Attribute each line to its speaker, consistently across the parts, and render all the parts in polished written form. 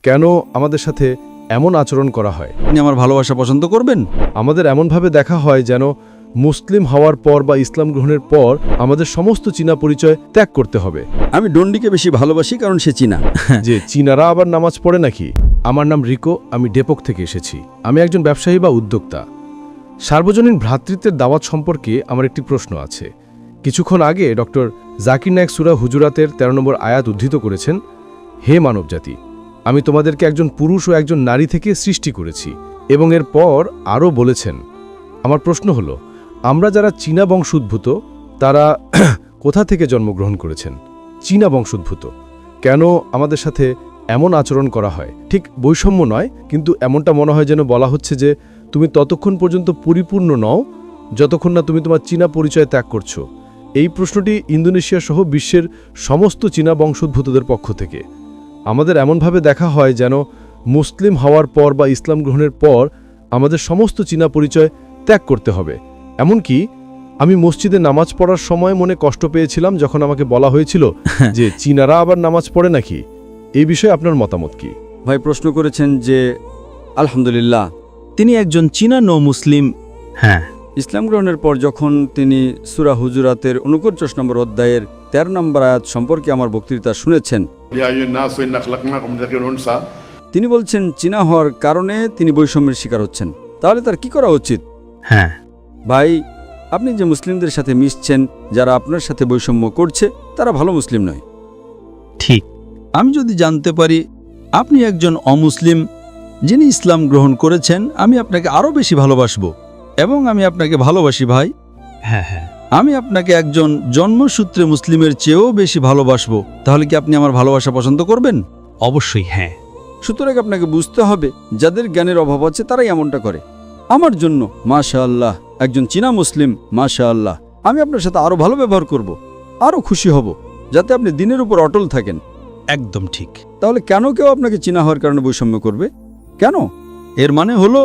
Speaker 1: কেন আমাদের সাথে এমন আচরণ করা হয়?
Speaker 2: আপনি আমার ভালোবাসা পছন্দ করবেন?
Speaker 1: আমাদের এমনভাবে দেখা হয় যেন মুসলিম হওয়ার পর বা ইসলাম গ্রহণের পর আমাদের সমস্ত চীনা পরিচয় ত্যাগ করতে হবে।
Speaker 2: আমি ডন্ডিকে বেশি ভালোবাসি কারণ সে চীনা।
Speaker 1: যে চীনারা আবার নামাজ পড়ে নাকি? আমার নাম রিকো, আমি ডেপোক থেকে এসেছি। আমি একজন ব্যবসায়ী বা উদ্যোক্তা। সার্বজনীন ভ্রাতৃত্বের দাওয়াত সম্পর্কে আমার একটি প্রশ্ন আছে। কিছুক্ষণ আগে ডক্টর জাকির নায়েক সূরা হুজুরাতের ১৩ নম্বর আয়াত উদ্ধৃত করেছেন, হে মানবজাতি, আমি তোমাদেরকে একজন পুরুষ ও একজন নারী থেকে সৃষ্টি করেছি। এবং এরপর আরও বলেছেন, আমার প্রশ্ন হলো, আমরা যারা চীনা বংশোদ্ভূত তারা কোথা থেকে জন্মগ্রহণ করেছেন? চীনা বংশোদ্ভূত। কেন আমাদের সাথে এমন আচরণ করা হয়? ঠিক বৈষম্য নয়, কিন্তু এমনটা মনে হয় যেন বলা হচ্ছে যে তুমি ততক্ষণ পর্যন্ত পরিপূর্ণ নও যতক্ষণ না তুমি তোমার চীনা পরিচয় ত্যাগ করছো। এই প্রশ্নটি ইন্দোনেশিয়া সহ বিশ্বের সমস্ত চীনা বংশোদ্ভূতদের পক্ষ থেকে। আমাদের এমনভাবে দেখা হয় যেন মুসলিম হওয়ার পর বা ইসলাম গ্রহণের পর আমাদের সমস্ত চীনা পরিচয় ত্যাগ করতে হবে। এমনকি আমি মসজিদে নামাজ পড়ার সময় মনে কষ্ট পেয়েছিলাম যখন আমাকে বলা হয়েছিল যে চীনারা আবার নামাজ পড়ে নাকি। এই বিষয়ে আপনার মতামত কি?
Speaker 2: ভাই প্রশ্ন করেছেন যে আলহামদুলিল্লাহ
Speaker 3: তিনি একজন চীনা নৌ মুসলিম। হ্যাঁ,
Speaker 2: ইসলাম গ্রহণের পর যখন তিনি সূরা হুজুরাতের 49 নম্বর অধ্যায়ের 13 নম্বর আয়াত সম্পর্কে আমার বক্তৃতা শুনেছেন, তিনি বলছেন চীনা হওয়ার কারণে তিনি বৈষম্যের শিকার হচ্ছেন। তাহলে তার কি করা উচিত?
Speaker 3: হ্যাঁ
Speaker 2: ভাই, আপনি যে মুসলিমদের সাথে মিশছেন, যারা আপনার সাথে বৈষম্য করছে, তারা ভালো মুসলিম নয়।
Speaker 3: ঠিক। আমি যদি জানতে পারি আপনি একজন অমুসলিম যিনি ইসলাম গ্রহণ করেছেন, আমি আপনাকে আরও বেশি ভালোবাসবো। এবং আমি আপনাকে ভালোবাসি ভাই। হ্যাঁ হ্যাঁ, আমি আপনাকে একজন জন্মসূত্রে মুসলিমের চেয়েও বেশি ভালোবাসবো। তাহলে কি আপনি আমার ভালোবাসা পছন্দ করবেন? অবশ্যই হ্যাঁ।
Speaker 2: সুতরাং আপনাকে বুঝতে হবে, যাদের জ্ঞানের অভাব আছে তারাই এমনটা করে। আমার জন্য মাশাআল্লাহ একজন চীনা মুসলিম, মাশাআল্লাহ, আমি আপনার সাথে আরও ভালো ব্যবহার করব, আরও খুশি হব, যাতে আপনি দিনের উপর অটল থাকেন।
Speaker 3: একদম ঠিক।
Speaker 2: তাহলে কেন কেউ আপনাকে চীনা হওয়ার কারণে বৈষম্য করবে? কেন?
Speaker 3: এর মানে হলো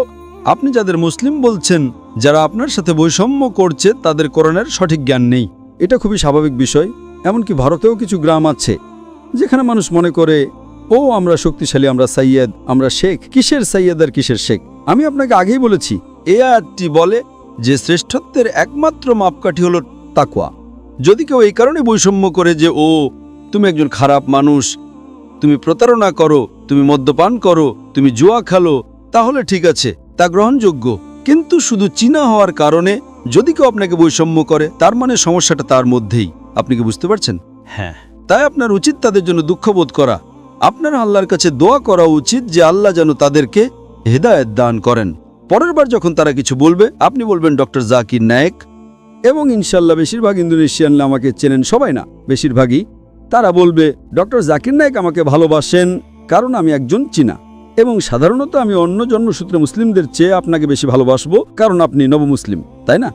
Speaker 3: আপনি যাদের মুসলিম বলছেন, যারা আপনার সাথে বৈষম্য করছে তাদের কোরআনের সঠিক জ্ঞান নেই।
Speaker 2: এটা খুবই স্বাভাবিক বিষয়। এমনকি ভারতেও কিছু গ্রাম আছে যেখানে মানুষ মনে করে, ও আমরা শক্তিশালী, আমরা সাইয়েদ, আমরা শেখ। কিসের সাইয়েদ আর কিসের শেখ? আমি আপনাকে আগেই বলেছি,
Speaker 3: এই আয়াতটি বলে যে শ্রেষ্ঠত্বের একমাত্র মাপকাঠি হলো তাকওয়া। যদি কেউ এই কারণে বৈষম্য করে যে ও তুমি একজন খারাপ মানুষ, তুমি প্রতারণা করো, তুমি মদ্যপান করো, তুমি জুয়া খেলো, তাহলে ঠিক আছে, তা গ্রহণযোগ্য। কিন্তু শুধু চীনা হওয়ার কারণে যদি কেউ আপনাকে বৈষম্য করে, তার মানে সমস্যাটা তার মধ্যেই। আপনি কি বুঝতে পারছেন? হ্যাঁ। তাই আপনার উচিত তাদের জন্য দুঃখবোধ করা। আপনার আল্লাহর কাছে দোয়া করা উচিত যে আল্লাহ যেন তাদেরকে হেদায়েত দান করেন। পরের বার যখন তারা কিছু বলবে, আপনি বলবেন ডক্টর জাকির নায়েক।
Speaker 2: এবং ইনশাল্লাহ বেশিরভাগ ইন্দোনেশিয়ানরা আমাকে চেনেন, সবাই না, বেশিরভাগই। তারা বলবে ডক্টর জাকির নায়েক আমাকে ভালোবাসেন কারণ আমি একজন চীনা। এবং সাধারণত আমি অন্য জন্মসূত্রে মুসলিমদের চেয়ে আপনাকে বেশি ভালোবাসবো কারণ আপনি নবমুসলিম, তাই না?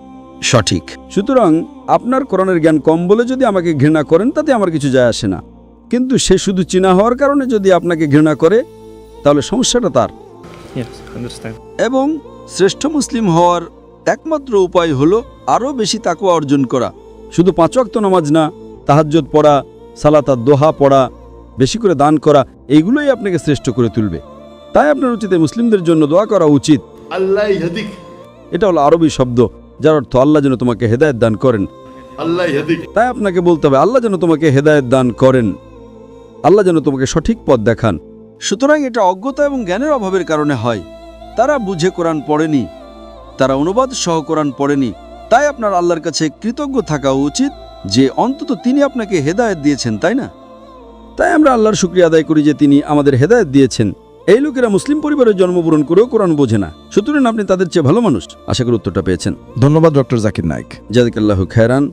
Speaker 3: সঠিক।
Speaker 2: সুতরাং আপনার কোরআনের জ্ঞান কম বলে যদি আমাকে ঘৃণা করেন, তাতে আমার কিছু যায় আসে না। কিন্তু সে শুধু চীনা হওয়ার কারণে যদি আপনাকে ঘৃণা করে, তাহলে সমস্যাটা তার।
Speaker 3: এবং শ্রেষ্ঠ মুসলিম হওয়ার একমাত্র উপায় হলো আরও বেশি তাকওয়া অর্জন করা।
Speaker 2: শুধু 5 ওয়াক্ত নামাজ না, তাহাজ্জুদ পড়া, সালাত আর দোহা পড়া, বেশি করে দান করা, এইগুলোই আপনাকে শ্রেষ্ঠ করে তুলবে। তাই আপনার উচিত মুসলিমদের জন্য দোয়া করা উচিত।
Speaker 4: আল্লাহ ইয়াহদিক।
Speaker 2: এটা হলো আরবি শব্দ যার অর্থ আল্লাহ যেন তোমাকে হেদায়েত দান করেন।
Speaker 4: আল্লাহ ইয়াহদিক।
Speaker 2: তাই আপনাকে বলতে হবে আল্লাহ যেন তোমাকে হেদায়েত দান করেন, আল্লাহ যেন তোমাকে সঠিক পথ দেখান।
Speaker 3: সুতরাং এটা অজ্ঞতা এবং জ্ঞানের অভাবের কারণে হয়। তারা বুঝে কোরআন পড়েনি, তারা অনুবাদ সহ কোরআন পড়েনি। তাই আপনার আল্লাহর কাছে কৃতজ্ঞ থাকা উচিত যে অন্তত তিনি আপনাকে হেদায়েত দিয়েছেন, তাই না?
Speaker 2: তাই আমরা আল্লাহর শুকরিয়া আদায় করি যে তিনি আমাদের হেদায়েত দিয়েছেন। এই লোকেরা মুসলিম পরিবারে জন্মগ্রহণ করেও কোরআন বোঝে না, সুতরাং আপনি তাদের চেয়ে ভালো মানুষ। আশা করি উত্তরটা পেয়েছেন।
Speaker 1: ধন্যবাদ ডক্টর জাকির নায়েক।
Speaker 2: জাযাকাল্লাহু খায়রান।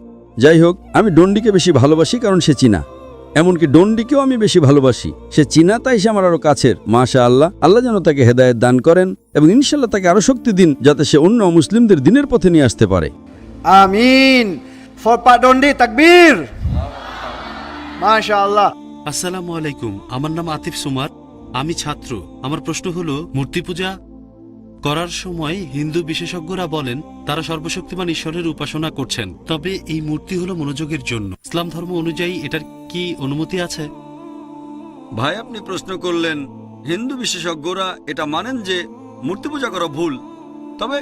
Speaker 2: যাই হোক, আমি ডন্ডিকে বেশি ভালোবাসি কারণ সে চীনা। এমনকি ডন্ডিকেও আমি বেশি ভালোবাসি, সে চীনা, তাই সে আমার আরো কাছের। মাশাআল্লাহ, আল্লাহ যেন তাকে হেদায়েত দান করেন এবং ইনশাল্লাহ তাকে আরো শক্তি দিন যাতে সে অন্য মুসলিমদের দিনের পথে নিয়ে আসতে পারে।
Speaker 5: আমিন। ফর পা ডন্ডি তাকবীর। মাশাআল্লাহ।
Speaker 6: আসসালামু আলাইকুম, আমার নাম আতিফ সুমার, আমি ছাত্র। আমার প্রশ্ন হলো, মূর্তি পূজা করার সময় হিন্দু বিশেষজ্ঞরা বলেন তারা সর্বশক্তিমান ঈশ্বরের উপাসনা করছেন, তবে এই মূর্তি হলো মনোযোগের জন্য। ইসলাম ধর্ম অনুযায়ী এটার কি অনুমতি আছে?
Speaker 3: ভাই, আপনি প্রশ্ন করলেন
Speaker 2: হিন্দু বিশেষজ্ঞরা এটা মানেন যে মূর্তি পূজা করা ভুল, তবে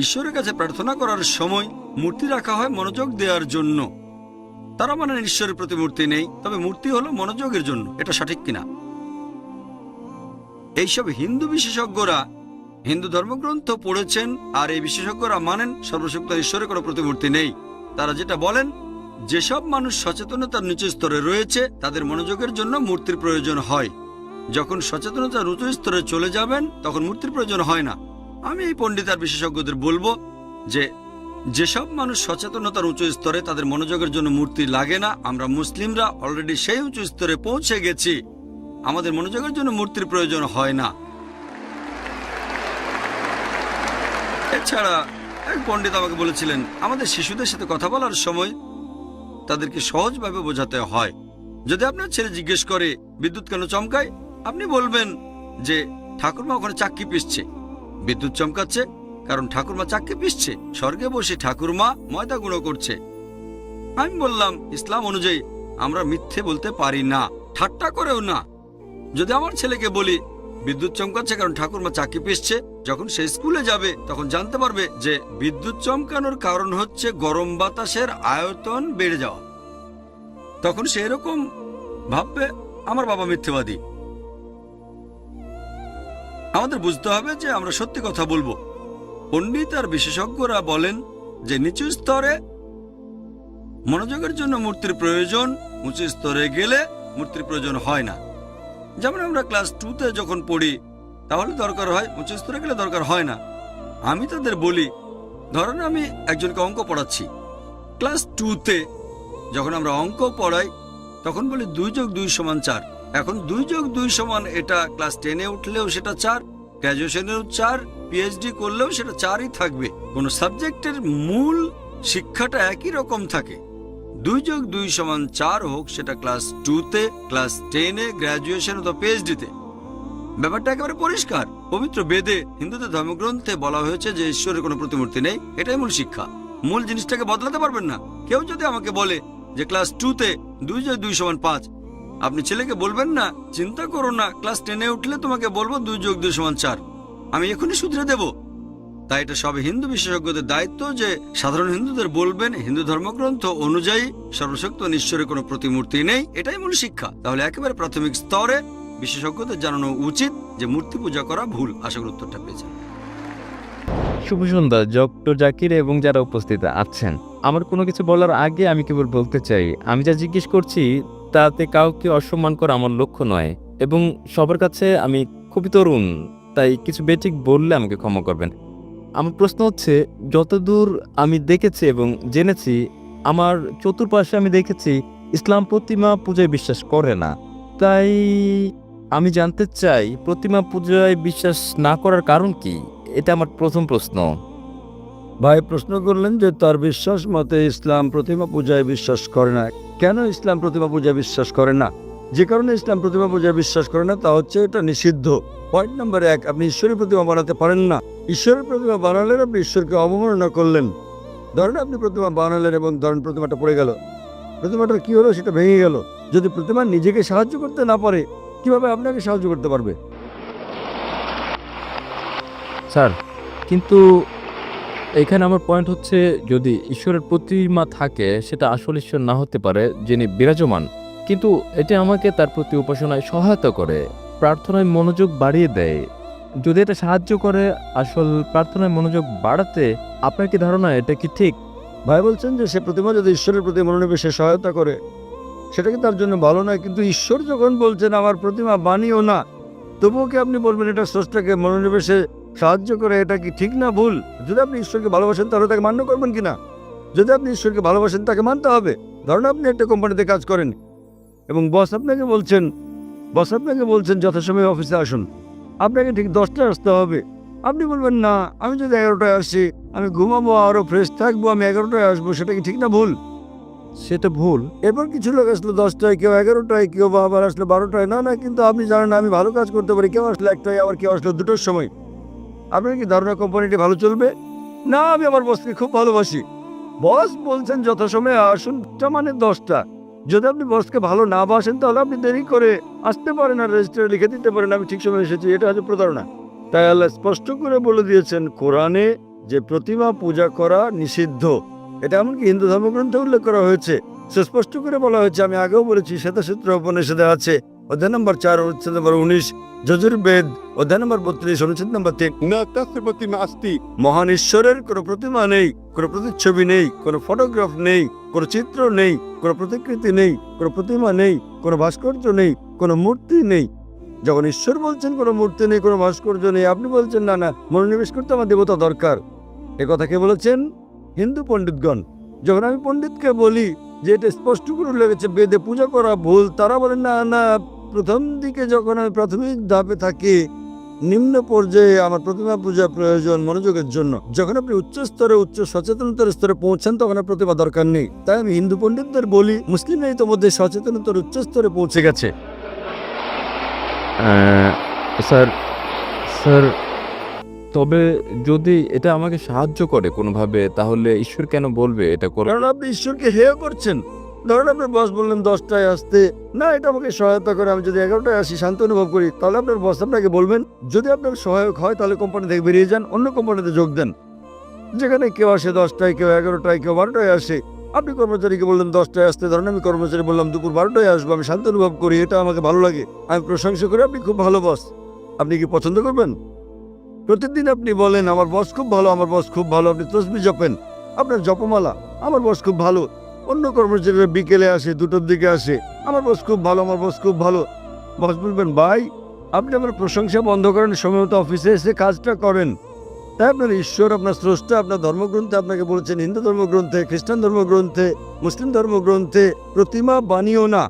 Speaker 2: ঈশ্বরের কাছে প্রার্থনা করার সময় মূর্তি রাখা হয় মনোযোগ দেওয়ার জন্য। তারা মানেন ঈশ্বরের প্রতি মূর্তি নেই, তবে মূর্তি হলো মনোযোগের জন্য। এটা সঠিক কিনা? এইসব হিন্দু বিশেষজ্ঞরা হিন্দু ধর্মগ্রন্থ পড়েছেন, আর এই বিশেষজ্ঞরা মানেন সর্বশক্ত ঈশ্বরের কোনো প্রতিমূর্তি নেই। তারা যেটা বলেন, যেসব মানুষ সচেতনতার নিচু স্তরে রয়েছে তাদের মনোযোগের জন্য মূর্তির প্রয়োজন হয়। যখন সচেতনতার উচ্চ স্তরে চলে যাবেন তখন মূর্তির প্রয়োজন হয় না। আমি এই পণ্ডিত আর বিশেষজ্ঞদের বলবো যে যেসব মানুষ সচেতনতার উঁচু স্তরে তাদের মনোযোগের জন্য মূর্তি লাগে না, আমরা মুসলিমরা অলরেডি সেই উঁচু স্তরে পৌঁছে গেছি, আমাদের মনোযোগের জন্য মূর্তির প্রয়োজন হয় না। এছাড়া এক পণ্ডিত আমাকে বলেছিলেন, আমাদের শিশুদের সাথে কথা বলার সময় তাদেরকে সহজভাবে বোঝাতে হয়। যদি আপনার ছেলে জিজ্ঞেস করে বিদ্যুৎ কেন চমকায়, আপনি বলবেন যে ঠাকুরমা ওখানে চাক্কি পিষছে, বিদ্যুৎ চমকাচ্ছে কারণ ঠাকুরমা চাক্কি পিষছে, স্বর্গে বসে ঠাকুরমা ময়দা গুঁড়ো করছে। আমি বললাম, ইসলাম অনুযায়ী আমরা মিথ্যে বলতে পারি না, ঠাট্টা করেও না। যদি আমার ছেলেকে বলি বিদ্যুৎ চমকাচ্ছে কারণ ঠাকুরমা চাক্কি পিষছে, যখন সে স্কুলে যাবে তখন জানতে পারবে যে বিদ্যুৎ চমকানোর কারণ হচ্ছে গরম বাতাসের আয়তন বেড়ে যাওয়া। তখন সে এরকম ভাববে আমার বাবা মিথ্যেবাদী। আমাদের বুঝতে হবে যে আমরা সত্যি কথা বলবো। পণ্ডিত আর বিশেষজ্ঞরা বলেন যে নিচু স্তরে মনোযোগের জন্য মূর্তির প্রয়োজন, উঁচু স্তরে গেলে মূর্তির প্রয়োজন হয় না। যেমন আমরা ক্লাস 2তে যখন পড়ি তাহলে দরকার হয়, উঁচু স্তরে গেলে দরকার হয় না। আমি তাদের বলি, ধরেন আমি একজনকে অঙ্ক পড়াচ্ছি, ক্লাস 2তে যখন আমরা অঙ্ক পড়াই তখন বলি 2+2=4। এখন 2+2 এটা ক্লাস 10-এ উঠলেও সেটা 4, গ্র্যাজুয়েশনেও 4, পিএইচডি করলেও সেটা 4ই থাকবে। কোন সাবজেক্টের মূল শিক্ষাটা একই রকম থাকে। 2+2=4 হোক সেটা ক্লাস 2তে, ক্লাস 10-এ, গ্র্যাজুয়েশন অথবা পিএইচডিতে। ব্যাপারটা একেবারে পরিষ্কার। পবিত্র বেদে, হিন্দুদের ধর্মগ্রন্থে বলা হয়েছে যে ঈশ্বরের কোনো প্রতিমূর্তি নেই। এটাই মূল শিক্ষা। মূল জিনিসটাকে বদলাতে পারবেন না। কেউ যদি আমাকে বলে যে ক্লাস 2তে 2+2=5, আপনি ছেলেকে বলবেন না চিন্তা করো না, ক্লাস 10-এ উঠলে তোমাকে বলবো 2+2=4, আমি এখনই শুধরে দেব। তাই এটা সব হিন্দু বিশেষজ্ঞদের দায়িত্ব যে সাধারণ হিন্দুদের বলবেন হিন্দু ধর্মগ্রন্থ অনুযায়ী সর্বশক্ত ঈশ্বরের কোনো প্রতিমূর্তি নেই। এটাই মূল শিক্ষা। তাহলে একেবারে প্রাথমিক স্তরে বিশেষজ্ঞদের জানানো উচিত যে মূর্তি পূজা করা ভুল। আশা করি উত্তরটা পেয়েছেন।
Speaker 7: শুভ সন্ধ্যা ডক্টর জাকির এবং যারা উপস্থিত আছেন। আমার কোনো কিছু বলার আগে আমি কেবল বলতে চাই, আমি যা জিজ্ঞেস করছি তাতে কাউকে অসম্মান করা আমার লক্ষ্য নয়, এবং সবার কাছে আমি খুবই তরুণ, তাই কিছু বেঠিক বললে আমাকে ক্ষমা করবেন। আমার প্রশ্ন হচ্ছে, যতদূর আমি দেখেছি এবং জেনেছি, আমার চতুর্পাশে আমি দেখেছি ইসলাম প্রতিমা পূজায় বিশ্বাস করে না। তাই আমি জানতে চাই প্রতিমা পূজায় বিশ্বাস না করার কারণ কি? এটা আমার প্রথম প্রশ্ন।
Speaker 2: ভাই প্রশ্ন করলেন যে তার বিশ্বাস মতে ইসলাম প্রতিমা পূজায় বিশ্বাস করে না। কেন ইসলাম প্রতিমা পূজায় বিশ্বাস করে না? যে কারণে ইসলাম প্রতিমা পূজায় বিশ্বাস করে না তা হচ্ছে এটা নিষিদ্ধ। পয়েন্ট নাম্বার 1, আপনি ঈশ্বরের প্রতিমা বানাতে পারেন না। ঈশ্বরের প্রতিমা বানালেন আপনি ঈশ্বরকে অবমাননা করলেন। ধরেন আপনি প্রতিমা বানালেন এবং ধরেন প্রতিমাটা পড়ে গেল, প্রতিমাটার কি হলো? সেটা ভেঙে গেল। যদি প্রতিমা নিজেকে সাহায্য করতে না পারে, কিভাবে আপনাকে সাহায্য করতে পারবে?
Speaker 7: স্যার, কিন্তু এখানে আমার পয়েন্ট হচ্ছে, যদি ঈশ্বরের প্রতিমা থাকে সেটা আসল ঈশ্বর না হতে পারে যিনি বিরাজমান, কিন্তু এটা আমাকে তার প্রতি উপাসনায় সহায়তা করে, প্রার্থনায় মনোযোগ বাড়িয়ে দেয়। যদি এটা সাহায্য করে আসল প্রার্থনায় মনোযোগ বাড়াতে, আপনার কি ধারণা এটা কি ঠিক?
Speaker 2: ভাই বলছেন যে সে প্রতিমা যদি ঈশ্বরের প্রতি মনোনিবেশে সহায়তা করে সেটা কি তার জন্য ভালো নয়? কিন্তু ঈশ্বর যখন বলছেন আমার প্রতিমা বানিও না, তবুও কি আপনি বলবেন এটা স্রষ্টাকে মনোনিবেশে সাহায্য করে? এটা কি ঠিক না ভুল? যদি আপনি ঈশ্বরকে ভালোবাসেন তাহলে তাকে মান্য করবেন কিনা? যদি আপনি ঈশ্বরকে ভালোবাসেন তাকে মানতে হবে। ধরুন আপনি একটা কোম্পানিতে কাজ করেন এবং বস আপনাকে বলছেন যথাসময়ে অফিসে আসুন, আপনাকে ঠিক 10টায় আসতে হবে। আপনি বলবেন না, আমি যদি 11টায় আসি, আমি ঘুমাবো, আরও ফ্রেশ থাকবো, আমি 11টায় আসবো। সেটা কি ঠিক না ভুল?
Speaker 7: সেটা ভুল।
Speaker 2: এরপর কিছু লোক আসলো 10টায়, কেউ 11টায়, কেউ বা আবার আসলো 12টায়। না না, কিন্তু আপনি জানেন আমি ভালো কাজ করতে পারি। কেউ আসলো 1টায়, আবার কেউ আসলো 2টোর সময়। আপনার কি ধারণা কোম্পানিটি ভালো চলবে? না, আমি আমার বসকে খুব ভালোবাসি। বস বলছেন যথাসময়ে আসুন, মানে 10টা। যদি আপনি বসকে ভালো না বাসেন তাহলে আপনি দেরি করে আসতে পারেন আর রেজিস্টারে লিখে দিতে পারেন আমি ঠিক সময় এসেছি, এটা হচ্ছে প্রতারণা। তাই আল্লাহ স্পষ্ট করে বলে দিয়েছেন কোরআনে যে প্রতিমা পূজা করা নিষিদ্ধ। এটা এমনকি হিন্দু ধর্মগ্রন্থে উল্লেখ করা হয়েছে, সুস্পষ্ট করে বলা হয়েছে। আমি আগেও বলেছি, শ্বেতসূত্র উপনিষদে আছে অধ্যায় নম্বর 4 অনুচ্ছেদ নম্বর 19, যজুর্বেদ অধ্যায় নম্বর 32 অনুচ্ছেদ নম্বর 3, মহান ঈশ্বরের কোনো প্রতিমা নেই, কোনো প্রতিচ্ছবি নেই, কোনো ফটোগ্রাফ নেই, কোনো চিত্র নেই, কোনো প্রতিকৃতি নেই, কোনো প্রতিমা নেই, কোনো ভাস্কর্য নেই, কোনো মূর্তি নেই। যখন ঈশ্বর বলছেন কোনো মূর্তি নেই, কোনো ভাস্কর্য নেই, আপনি বলছেন না না মনোনিবেশ করতে আমার দেবতা দরকার। এ কথা কে বলেছেন? হিন্দু পণ্ডিতগণ। যখন আমি পণ্ডিতকে বলি যে এটা স্পষ্ট করে উল্লেখ আছে বেদে পূজা করা ভুল, তারা বলেন না না, প্রথম দিকে যখন আমি প্রাথমিক ধাপে থাকি, নিম্ন পর্যায়ে আমার প্রতিমা পূজা প্রয়োজন মনোযোগের জন্য। যখন আপনি উচ্চ স্তরে, উচ্চ সচেতনতার স্তরে পৌঁছান তখন আর প্রতিমা দরকার নেই। তাই আমি হিন্দু পণ্ডিতদের বলি, মুসলিমরা ইতোমধ্যে সচেতনতার উচ্চ স্তরে পৌঁছে গেছে।
Speaker 7: স্যার স্যার তবে যদি এটা আমাকে সাহায্য করে কোনোভাবে, তাহলে ঈশ্বর কেন বলবে এটা করো?
Speaker 2: কারণ আপনি ঈশ্বরকে হেয় করছেন। ধরুন আপনার বস বললেন 10টায় আসতে, না এটা আমাকে সহায়তা করে, আমি যদি 11টায় আসি শান্ত অনুভব করি, তাহলে আপনার বস আপনাকে বলবেন। যদি আপনার সহায়ক হয় তাহলে কোম্পানি থেকে বেরিয়ে যান, অন্য কোম্পানিতে যোগ দেন, যেখানে কেউ আসে 10টায়, কেউ 11টায়, কেউ 12টায় আসে। আপনি কর্মচারীকে বললেন 10টায় আসতে, ধরেন আমি কর্মচারী বললাম দুপুর 12টায় আসবো, আমি শান্ত অনুভব করি, এটা আমাকে ভালো লাগে, আমি প্রশংসা করি, আপনি খুব ভালো বস। আপনি কি পছন্দ করবেন? প্রতিদিন আপনি বলেন আমার বস খুব ভালো, আমার বস খুব ভালো, আপনি তসবি জপেন, আপনার জপমালা, আমার বস খুব ভালো। অন্য কর্মচারীরা বিকেলে আসে, 2টোর দিকে আসে, আমার বস খুব ভালো, আমার বস খুব ভালো। বস বলবেন ভাই আপনি আমার প্রশংসা বন্ধ করেন, সময় মতো অফিসে এসে কাজটা করেন। তাই আপনার ঈশ্বর, আপনার স্রষ্টা আপনার ধর্মগ্রন্থে আপনাকে বলেছেন, হিন্দু ধর্মগ্রন্থে, খ্রিস্টান ধর্মগ্রন্থে, মুসলিম ধর্মগ্রন্থে, প্রতিমা বানিও না।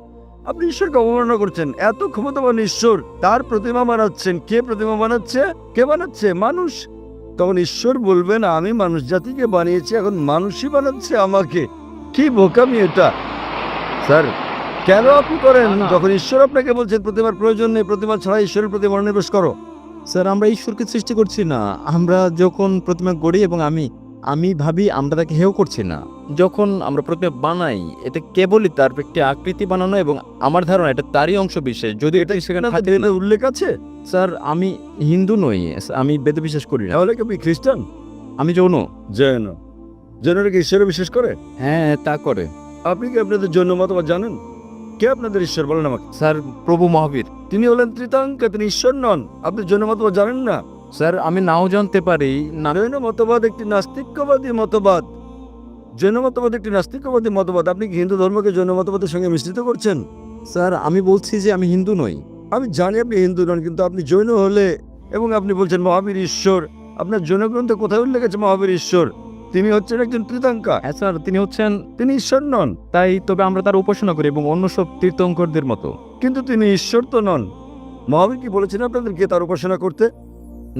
Speaker 2: আপনি ঈশ্বরকে অবমাননা করছেন। এত ক্ষমতাবান ঈশ্বর, তার প্রতিমা বানাচ্ছেন। কে প্রতিমা বানাচ্ছে? কে বানাচ্ছে? মানুষ। তখন ঈশ্বর বলবেন আমি মানুষ জাতিকে বানিয়েছি, এখন মানুষই বানাচ্ছে আমাকে। কি বোকামি এটা! স্যার কেন আপনি করেন?
Speaker 7: না, না।
Speaker 2: যখন ঈশ্বর আপনাকে বলছেন প্রতিমার প্রয়োজন নেই, প্রতিমা ছাড়া ঈশ্বরের প্রতি মনোনিবেশ করো।
Speaker 7: স্যার আমরা ঈশ্বরকে সৃষ্টি করছি না। আমরা যখন প্রতিমা গড়ি এবং আমি ভাবি আমরা তাকে হেয় করছি না। যখন আমরা প্রতিমা বানাই, এটা কেবলই তার একটি আকৃতি বানানো এবং আমার ধারণা এটা তারই অংশ বিশেষ। যদি এটা সেখানে থাকে না।
Speaker 2: বেদে উল্লেখ আছে?
Speaker 7: স্যার আমি হিন্দু নই, আমি বেদে বিশ্বাস করি না।
Speaker 2: তাহলে কি আপনি খ্রিস্টান?
Speaker 7: আমি যৌন।
Speaker 2: জৈন। জৈনরা কি ঈশ্বরে বিশ্বাস করে?
Speaker 7: হ্যাঁ তা করে।
Speaker 2: আপনি কি আপনাদের জৈন মতবাদ জানেন? কে আপনাদের ঈশ্বর বলেন আমাকে?
Speaker 7: স্যার প্রভু মহাবীর।
Speaker 2: তিনি হলেন ত্রিতাঙ্কা, তিনি ঈশ্বর নন। আপনি জৈন মতবাদ জানেন না?
Speaker 7: স্যার আমি নাও জানতে পারি না।
Speaker 2: জৈন মতবাদ একটি নাস্তিক্যবাদী মতবাদ। জৈন মতবাদ একটি নাস্তিক্যবাদী মতবাদ। আপনি কি হিন্দু ধর্মকে জৈন মতবাদের সঙ্গে মিশ্রিত করছেন?
Speaker 7: স্যার আমি বলছি যে আমি হিন্দু নই।
Speaker 2: আমি জানি আপনি হিন্দু নন, কিন্তু আপনি জৈন হলে এবং আপনি বলছেন মহাবীর ঈশ্বর, আপনার জৈন গ্রন্থে কোথায় উল্লেখ আছে মহাবীর ঈশ্বর? তিনি হচ্ছেন একজন ত্রিতাঙ্কা,
Speaker 7: হ্যাঁ স্যার তিনি হচ্ছেন,
Speaker 2: তিনি ঈশ্বর নন।
Speaker 7: তাই তবে আমরা তার উপাসনা করি এবং অন্য সব তীর্থঙ্করদের মতো।
Speaker 2: কিন্তু তিনি ঈশ্বর তো নন। মহাবীর কি বলেছেন আপনাদেরকে তার উপাসনা করতে?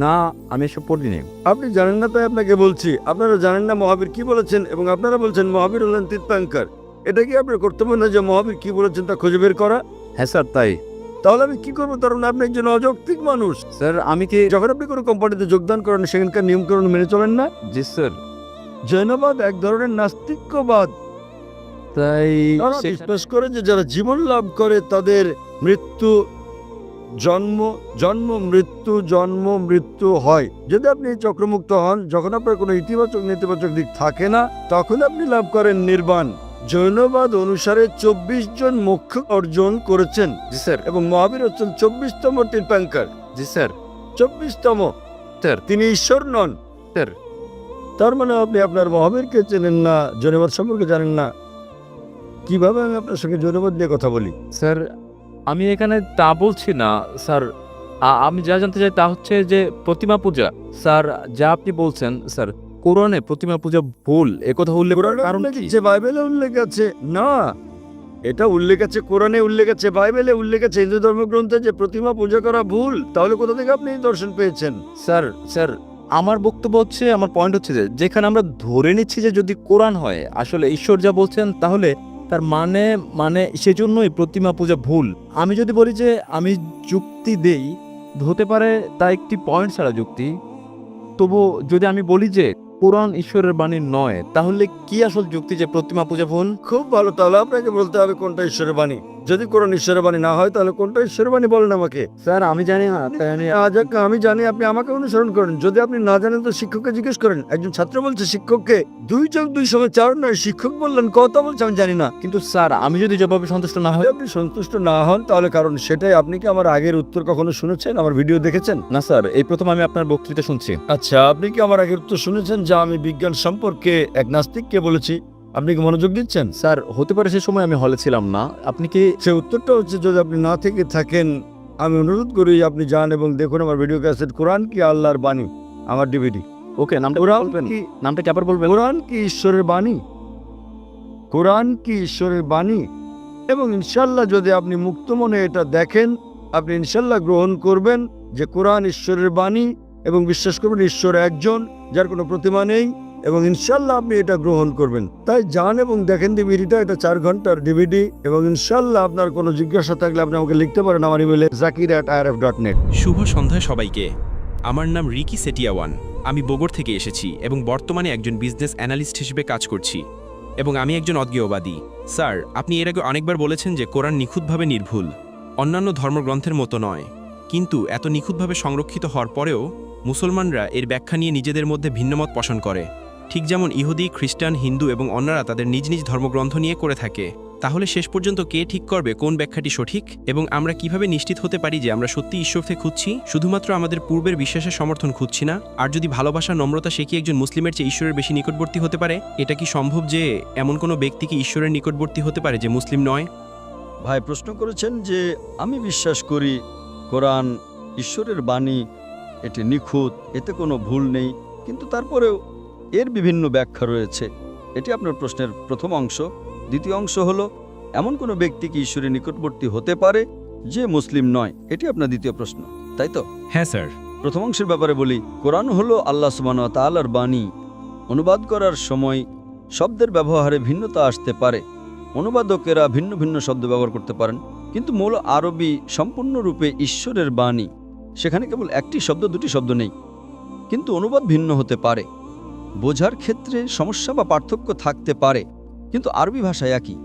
Speaker 7: না আমি এসব পড়িনি।
Speaker 2: আপনি জানেন না তাই আপনাকে বলছি। আপনারা জানেন না মহাবীর কি বলেছেন এবং আপনারা বলছেন মহাবীর হলেন তীর্থঙ্কর। এটা কি আপনার কর্তব্য না যে মহাবীর কি বলেছেন তা খুঁজে বের করা?
Speaker 7: হ্যাঁ স্যার তাই।
Speaker 2: তাহলে আমি কি করবো? কারণ আপনি একজন অযৌক্তিক মানুষ।
Speaker 7: স্যার আমি কি?
Speaker 2: যখন আপনি কোনো কোম্পানিতে যোগদান করেন সেখানকার নিয়মকানুন মেনে চলেন না।
Speaker 7: জি স্যার।
Speaker 2: জৈনবাদ এক ধরনের নাস্তিক্যবাদ।
Speaker 7: তাই
Speaker 2: তারা বিশ্বাস করে যে যারা জীবন লাভ করে তাদের মৃত্যু, জন্ম জন্ম মৃত্যু, জন্ম মৃত্যু হয়। যদি আপনি চক্রমুক্ত হন, যখন আপনার কোনো ইতিবাচক নেতিবাচক দিক থাকে না, তখন আপনি লাভ করেন নির্বাণ। জৈনবাদ অনুসারে 24 জন মোক্ষ অর্জন করেছেন।
Speaker 7: জি স্যার।
Speaker 2: এবং মহাবীর হচ্ছেন 24তম তীর্থঙ্কর।
Speaker 7: জি স্যার।
Speaker 2: 24তম।
Speaker 7: স্যার।
Speaker 2: তিনি ঈশ্বর নন।
Speaker 7: স্যার
Speaker 2: তার মানে আপনি আপনার মহাবীরকে চেনেন না, জৈনবাদ সম্পর্কে জানেন না। কিভাবে আমি আপনার সঙ্গে জৈনবাদ নিয়ে কথা বলি?
Speaker 7: স্যার আমি এখানে তা বলছি না স্যার। আমি যা জানতে চাই তা হচ্ছে যে প্রতিমা পূজা। স্যার যা আপনি বলছেন স্যার, কোরআনে প্রতিমা পূজা ভুল একথা উল্লেখ করার
Speaker 2: কোরআনে
Speaker 7: কারণ
Speaker 2: উল্লেখ
Speaker 7: কি?
Speaker 2: আছে, বাইবেলে উল্লেখ আছে। না, এটা উল্লেখ আছে কোরআনে, উল্লেখ আছে বাইবেলে, উল্লেখ আছে হিন্দু ধর্মগ্রন্থে যে প্রতিমা পূজা করা ভুল। তাহলে কোথা থেকে আপনি এই দর্শন পেয়েছেন?
Speaker 7: স্যার স্যার আমার বক্তব্য হচ্ছে, আমার পয়েন্ট হচ্ছে যে যেখানে আমরা ধরে নিচ্ছি যে যদি কোরআন হয় আসলে ঈশ্বর যা বলছেন, তাহলে তার মানে সেজন্যই প্রতিমা পূজা ভুল। আমি যদি বলি যে আমি যুক্তি দেই, হতে পারে তা একটি পয়েন্ট ছাড়া যুক্তি। তবু যদি আমি বলি যে কোরআন ঈশ্বরের বাণী নয়, তাহলে কি আসল যুক্তি যে প্রতিমা পূজা ভুল?
Speaker 2: খুব ভালো, তাহলে আপনাকে বলতে হবে কোনটা ঈশ্বরের বাণী। যদি কোরআন ঈশ্বরের বাণী না হয় তাহলে কোনটা ঈশ্বরের বাণী বলেন আমাকে।
Speaker 7: স্যার আমি জানি না,
Speaker 2: আমি জানি, আপনি আমাকে অনুসরণ করেন। যদি আপনি না জানেন তো শিক্ষককে জিজ্ঞেস করেন। একজন ছাত্র বলছে শিক্ষককে 2+2=4 নয়, শিক্ষক বললেন কত বলছে আমি জানি না।
Speaker 7: কিন্তু স্যার আমি যদি জবাবে সন্তুষ্ট না হই?
Speaker 2: যদি আপনি সন্তুষ্ট না হন তাহলে কারণ সেটাই। আপনি কি আমার আগের উত্তর কখনো শুনেছেন, আমার ভিডিও দেখেছেন?
Speaker 7: না স্যার, এই প্রথম আমি আপনার বক্তৃতা শুনছি।
Speaker 2: আচ্ছা, আপনি কি আমার আগের উত্তর শুনেছেন যা আমি বিজ্ঞান সম্পর্কে এক নাস্তিককে বলেছি? আপনি কি মনোযোগ দিচ্ছেন?
Speaker 7: স্যার হতে পারে সে সময় আমি হলে ছিলাম না। আপনি কি
Speaker 2: সে উত্তরটা হচ্ছে, যদি আপনি না থেকে থাকেন আমি অনুরোধ করি আপনি যান এবং দেখুন আমার ভিডিও ক্যাসেট কোরআন কি আল্লাহর বাণী, আমার ডিভিডি।
Speaker 7: ওকে নামটা
Speaker 2: কোরআন
Speaker 7: বলবেন?
Speaker 2: কি
Speaker 7: নামটা কি আবার বলবেন?
Speaker 2: কোরআন কি ঈশ্বরের বাণী? কোরআন কি ঈশ্বরের বাণী? এবং ইনশাল্লাহ যদি আপনি মুক্ত মনে এটা দেখেন, আপনি ইনশাল্লাহ গ্রহণ করবেন যে কোরআন ঈশ্বরের বাণী এবং বিশ্বাস করবেন ঈশ্বর একজন, যার কোনো প্রতিমা নেই, এবং ইনশাল্লাহ আপনি এটা গ্রহণ করবেন। তাই যান এবং দেখেন ডিভিডিটা, এটা 4 ঘন্টার ডিভিডি। এবং ইনশাল্লাহ আপনার কোনো জিজ্ঞাসা থাকলে আপনি আমাকে লিখতে পারেন আমার ইমেলে zakir@irf.net।
Speaker 8: শুভ সন্ধ্যা সবাইকে। আমার নাম রিকি সেটিয়াওয়ান। আমি বগুর থেকে এসেছি এবং বর্তমানে একজন বিজনেস অ্যানালিস্ট হিসেবে কাজ করছি, এবং আমি একজন অজ্ঞেয়বাদী। স্যার, আপনি এর আগে অনেকবার বলেছেন যে কোরআন নিখুঁতভাবে নির্ভুল, অন্যান্য ধর্মগ্রন্থের মতো নয়। কিন্তু এত নিখুঁতভাবে সংরক্ষিত হওয়ার পরেও মুসলমানরা এর ব্যাখ্যা নিয়ে নিজেদের মধ্যে ভিন্নমত পোষণ করে, ঠিক যেমন ইহুদি, খ্রিস্টান, হিন্দু এবং অন্যরা তাদের নিজ নিজ ধর্মগ্রন্থ নিয়ে করে থাকে। তাহলে শেষ পর্যন্ত কে ঠিক করবে কোন ব্যাখ্যাটি সঠিক, এবং আমরা কিভাবে নিশ্চিত হতে পারি যে আমরা সত্যি ঈশ্বরকে খুঁজছি, শুধুমাত্র আমাদের পূর্বের বিশ্বাসের সমর্থন খুঁজছি না? আর যদি ভালোবাসা, নম্রতা শিখে একজন মুসলিমের চেয়ে ঈশ্বরের বেশি নিকটবর্তী হতে পারে, এটা কি সম্ভব যে এমন কোনো ব্যক্তি কি ঈশ্বরের নিকটবর্তী হতে পারে যে মুসলিম নয়?
Speaker 2: ভাই প্রশ্ন করেছেন যে আমি বিশ্বাস করি কোরআন ঈশ্বরের বাণী, এটি নিখুঁত, এতে কোনো ভুল নেই, কিন্তু তারপরেও এর বিভিন্ন ব্যাখ্যা রয়েছে। এটি আপনার প্রশ্নের প্রথম অংশ। দ্বিতীয় অংশ হলো, এমন কোনো ব্যক্তি কি ঈশ্বরের নিকটবর্তী হতে পারে যে মুসলিম নয়? এটি আপনার দ্বিতীয় প্রশ্ন, তাই তো?
Speaker 8: হ্যাঁ স্যার।
Speaker 2: প্রথম অংশের ব্যাপারে বলি, কোরআন হলো আল্লাহ সুবহানাহু ওয়া তাআলার বাণী। অনুবাদ করার সময় শব্দের ব্যবহারে ভিন্নতা আসতে পারে, অনুবাদকেরা ভিন্ন ভিন্ন শব্দ ব্যবহার করতে পারেন, কিন্তু মূল আরবি সম্পূর্ণরূপে ঈশ্বরের বাণী। সেখানে কেবল একটি শব্দ, দুটি শব্দ নেই, কিন্তু অনুবাদ ভিন্ন হতে পারে। বোঝার ক্ষেত্রে সমস্যা বা পার্থক্য থাকতে পারে, কিন্তু আরবি ভাষায় একই।